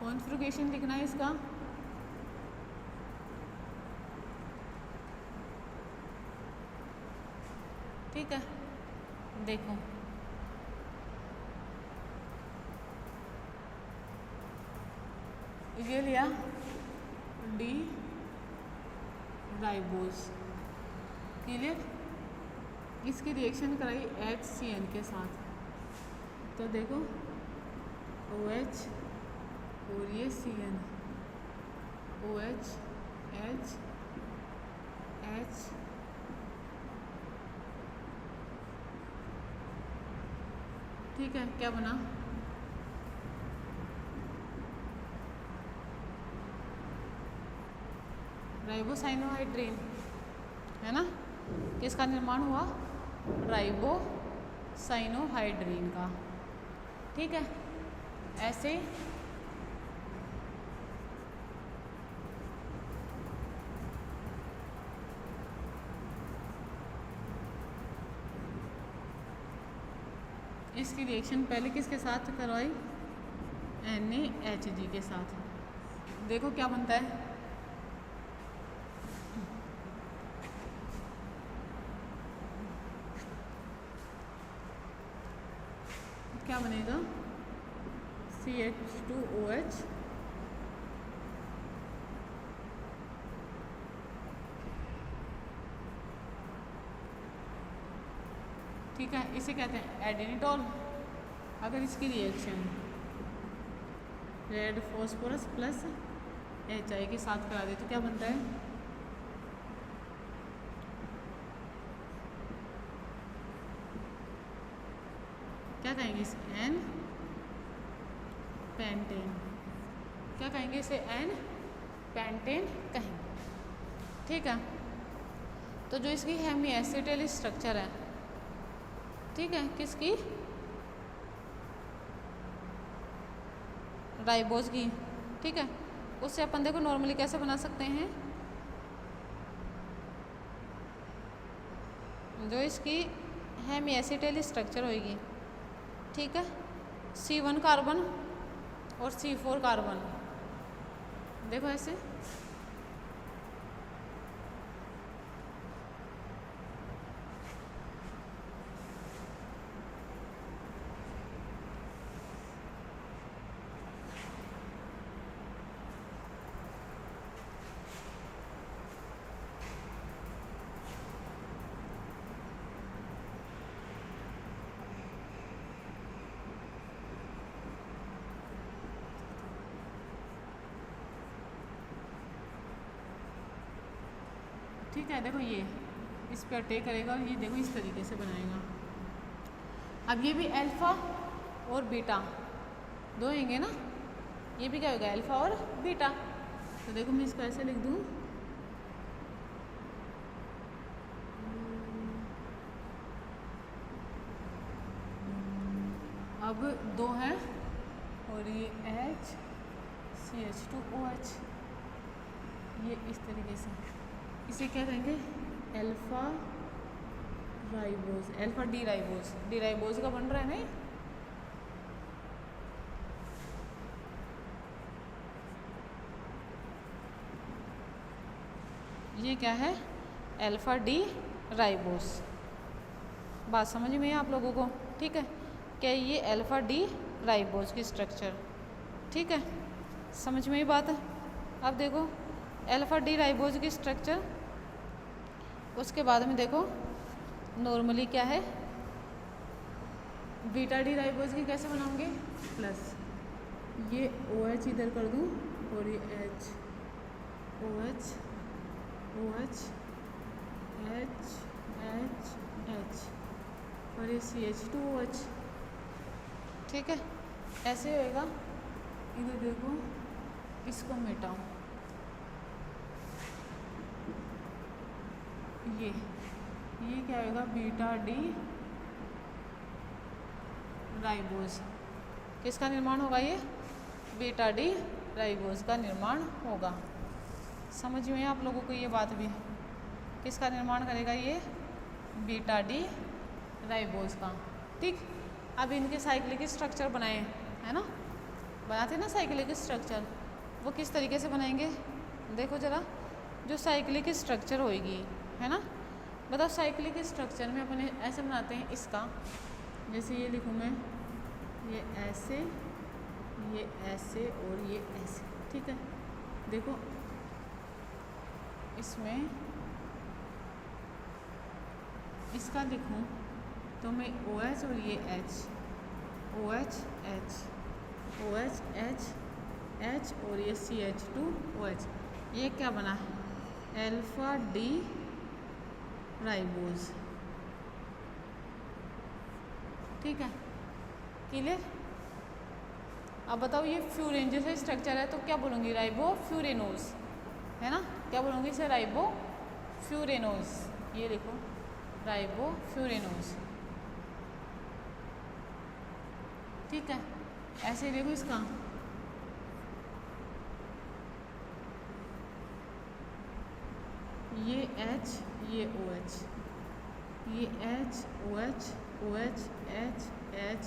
A: कॉन्फ़िगरेशन लिखना है इसका। ठीक है, देखो ये लिया डी राइबोज। क्लियर? इसकी रिएक्शन कराई HCN के साथ, तो देखो OH और ये CN, OH H H ठीक है, क्या बना? राइबोसाइनोहाइड्रीन, है ना। किसका निर्माण हुआ? राइबोसाइनोहाइड्रीन का। ठीक है, ऐसे इसकी रिएक्शन पहले किसके साथ करवाई? NaHG के साथ। देखो क्या बनता है? क्या बनेगा, CH2OH ठीक है, इसे कहते हैं एडेनिटॉल। अगर इसकी reaction red phosphorus plus HI के साथ करा दे तो क्या बनता है, क्या कहेंगे इसे, एन पेंटेन। क्या कहेंगे इसे, एन पेंटेन कहेंगे। ठीक है, तो जो इसकी हेमी एसिटल स्ट्रक्चर है, ठीक है, किसकी, राइबोज की। ठीक है, उससे अपन देखो नॉर्मली कैसे बना सकते हैं, जो इसकी हेमी एसिटल स्ट्रक्चर होगी, ठीक है, C1 कार्बन और C4 कार्बन, देखो ऐसे, ठीक है। देखो ये इस पर अटैक करेगा और ये देखो इस तरीके से बनाएगा। अब ये भी अल्फ़ा और बीटा दो होंगे ना, ये भी क्या होगा, अल्फ़ा और बीटा। तो देखो मैं इसको ऐसे लिख दूँ, अब दो हैं और ये CH2OH, ये इस तरीके से, इसे क्या कहेंगे, alpha ribose, alpha D ribose का बन रहा है नहीं, ये क्या है, अल्फ़ा डी राइबोज। बात समझ में है आप लोगों को, ठीक है, क्या ये अल्फ़ा डी राइबोज की स्ट्रक्चर, ठीक है, समझ में ही बात है। अब देखो अल्फ़ा डी राइबोज की स्ट्रक्चर, उसके बाद में देखो नॉर्मली क्या है, बीटा डी राइबोज की कैसे बनाऊंगे, प्लस ये OH इधर कर दूँ और ये H, OH OH H H H और ये CH2OH, ठीक है, ऐसे होएगा। इधर देखो, इसको मिटाओ, ये क्या होगा, बीटा डी राइबोज, किसका निर्माण होगा, ये बीटा डी राइबोज का निर्माण होगा। समझ में आप लोगों को ये बात भी, किसका निर्माण करेगा, ये बीटा डी राइबोज का। ठीक, अब इनके साइक्लिक स्ट्रक्चर बनाए, है ना, बनाते ना साइक्लिक स्ट्रक्चर, वो किस तरीके से बनाएंगे, देखो ज़रा, जो साइक्लिक स्ट्रक्चर होएगी, है ना, बताओ साइक्लिक स्ट्रक्चर में अपने ऐसे बनाते हैं इसका, जैसे ये लिखूँ मैं, ये ऐसे और ये ऐसे, ठीक है। देखो इसमें इसका लिखूँ तो मैं OH और ये H, OH H, OH H H और ये CH2OH, ये क्या बना, अल्फ़ा डी राइबोज, ठीक है, क्लियर। अब बताओ ये फ्यूरेन जैसे स्ट्रक्चर है तो क्या बोलूँगी, राइबोफ्यूरेनोज, है ना, क्या बोलूँगी इसे, राइबोफ्यूरेनोज, ये देखो राइबोफ्यूरेनोज, ठीक है। ऐसे देखो इसका, ये H ये OH, ये H OH OH H H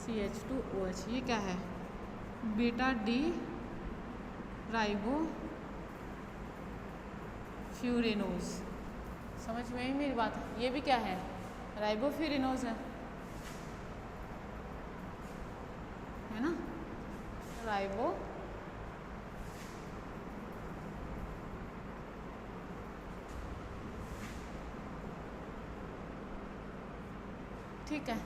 A: CH2OH, ये क्या है, बीटा डी राइबोफ्यूरेनोज। समझ में आई मेरी बात, ये भी क्या है, राइबोफ्यूरेनोज है, राइबो ठीक है।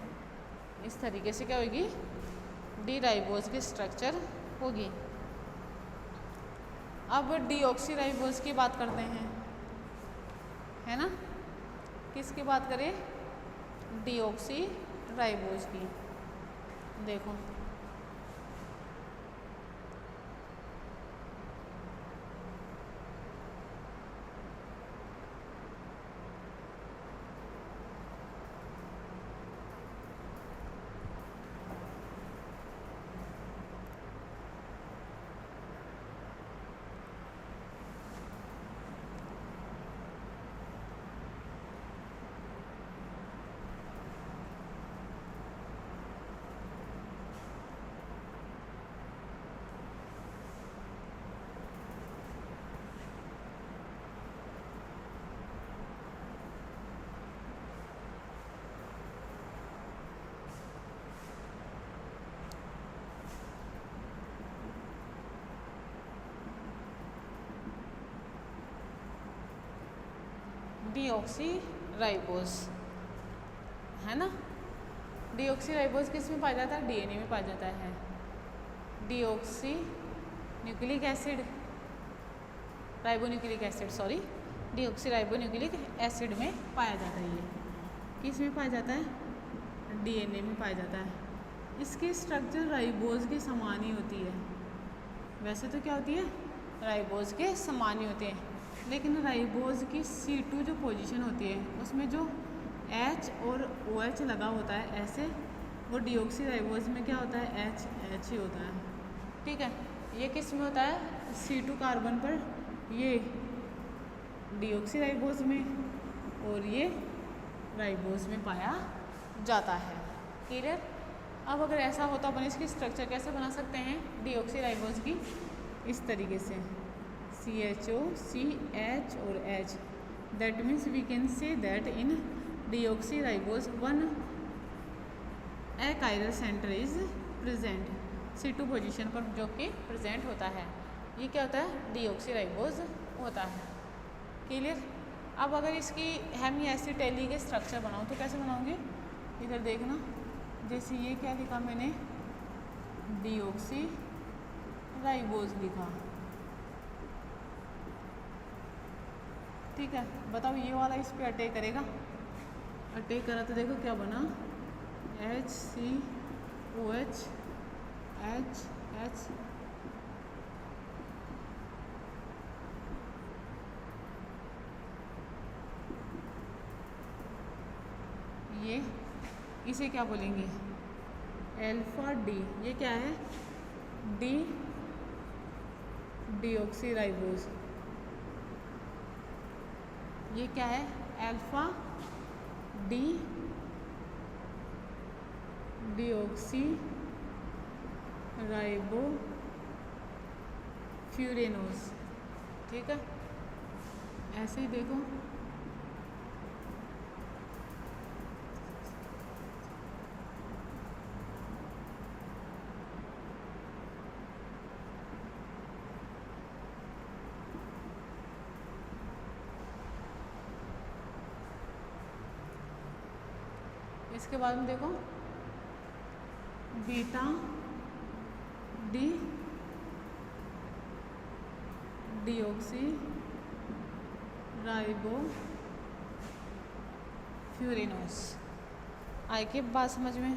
A: इस तरीके से क्या होगी, डी राइबोज की स्ट्रक्चर होगी। अब डीऑक्सी राइबोज की बात करते हैं, है ना। किसकी बात करें, डीऑक्सी राइबोज की। देखो डीऑक्सी राइबोज, है ना। डीऑक्सी राइबोज किस में पाया जाता है, डीएनए में पाया जाता है। Deoxy nucleic acid, ribonucleic acid, sorry, deoxy ribonucleic acid में पाया जाता है। ये किस में पाया जाता है, डीएनए में पाया जाता है। इसकी स्ट्रक्चर राइबोज के समान ही होती है। वैसे तो क्या होती है, राइबोज के समान ही होते हैं, लेकिन राइबोज की C2 जो पोजीशन होती है उसमें जो H और OH लगा होता है ऐसे, वो डीऑक्सी राइबोज में क्या होता है, H ही होता है। ठीक है, ये किस में होता है, C2 कार्बन पर, ये डीऑक्सी राइबोज में और ये राइबोज में पाया जाता है। क्लियर। अब अगर ऐसा होता अपन इसकी स्ट्रक्चर कैसे बना सकते हैं डीऑक्सी राइबोज की, इस तरीके से CHO, CH और H, that means we can say that in deoxyribose one achiral center is present, C2 position पर जो कि प्रेजेंट होता है। ये क्या होता है, डीऑक्सीराइबोज होता है। क्लियर। अब अगर इसकी हेमी एसिटेली के स्ट्रक्चर बनाऊँ तो कैसे बनाऊँगी, इधर देखना, जैसे ये क्या लिखा मैंने, डीऑक्सी राइबोज लिखा, ठीक है। बताओ ये वाला इस पे अटैक करेगा, अटैक करा तो देखो क्या बना, HCOH H, ये इसे क्या बोलेंगे, अल्फा डी। ये क्या है, डी डीऑक्सीराइबोज। ये क्या है, अल्फा डी डीऑक्सी राइबो फ्यूरेनोज। ठीक है, ऐसे ही देखो, इसके बाद में देखो बीटा डी डीऑक्सी राइबो फ्यूरेनोस। आई की बात समझ में।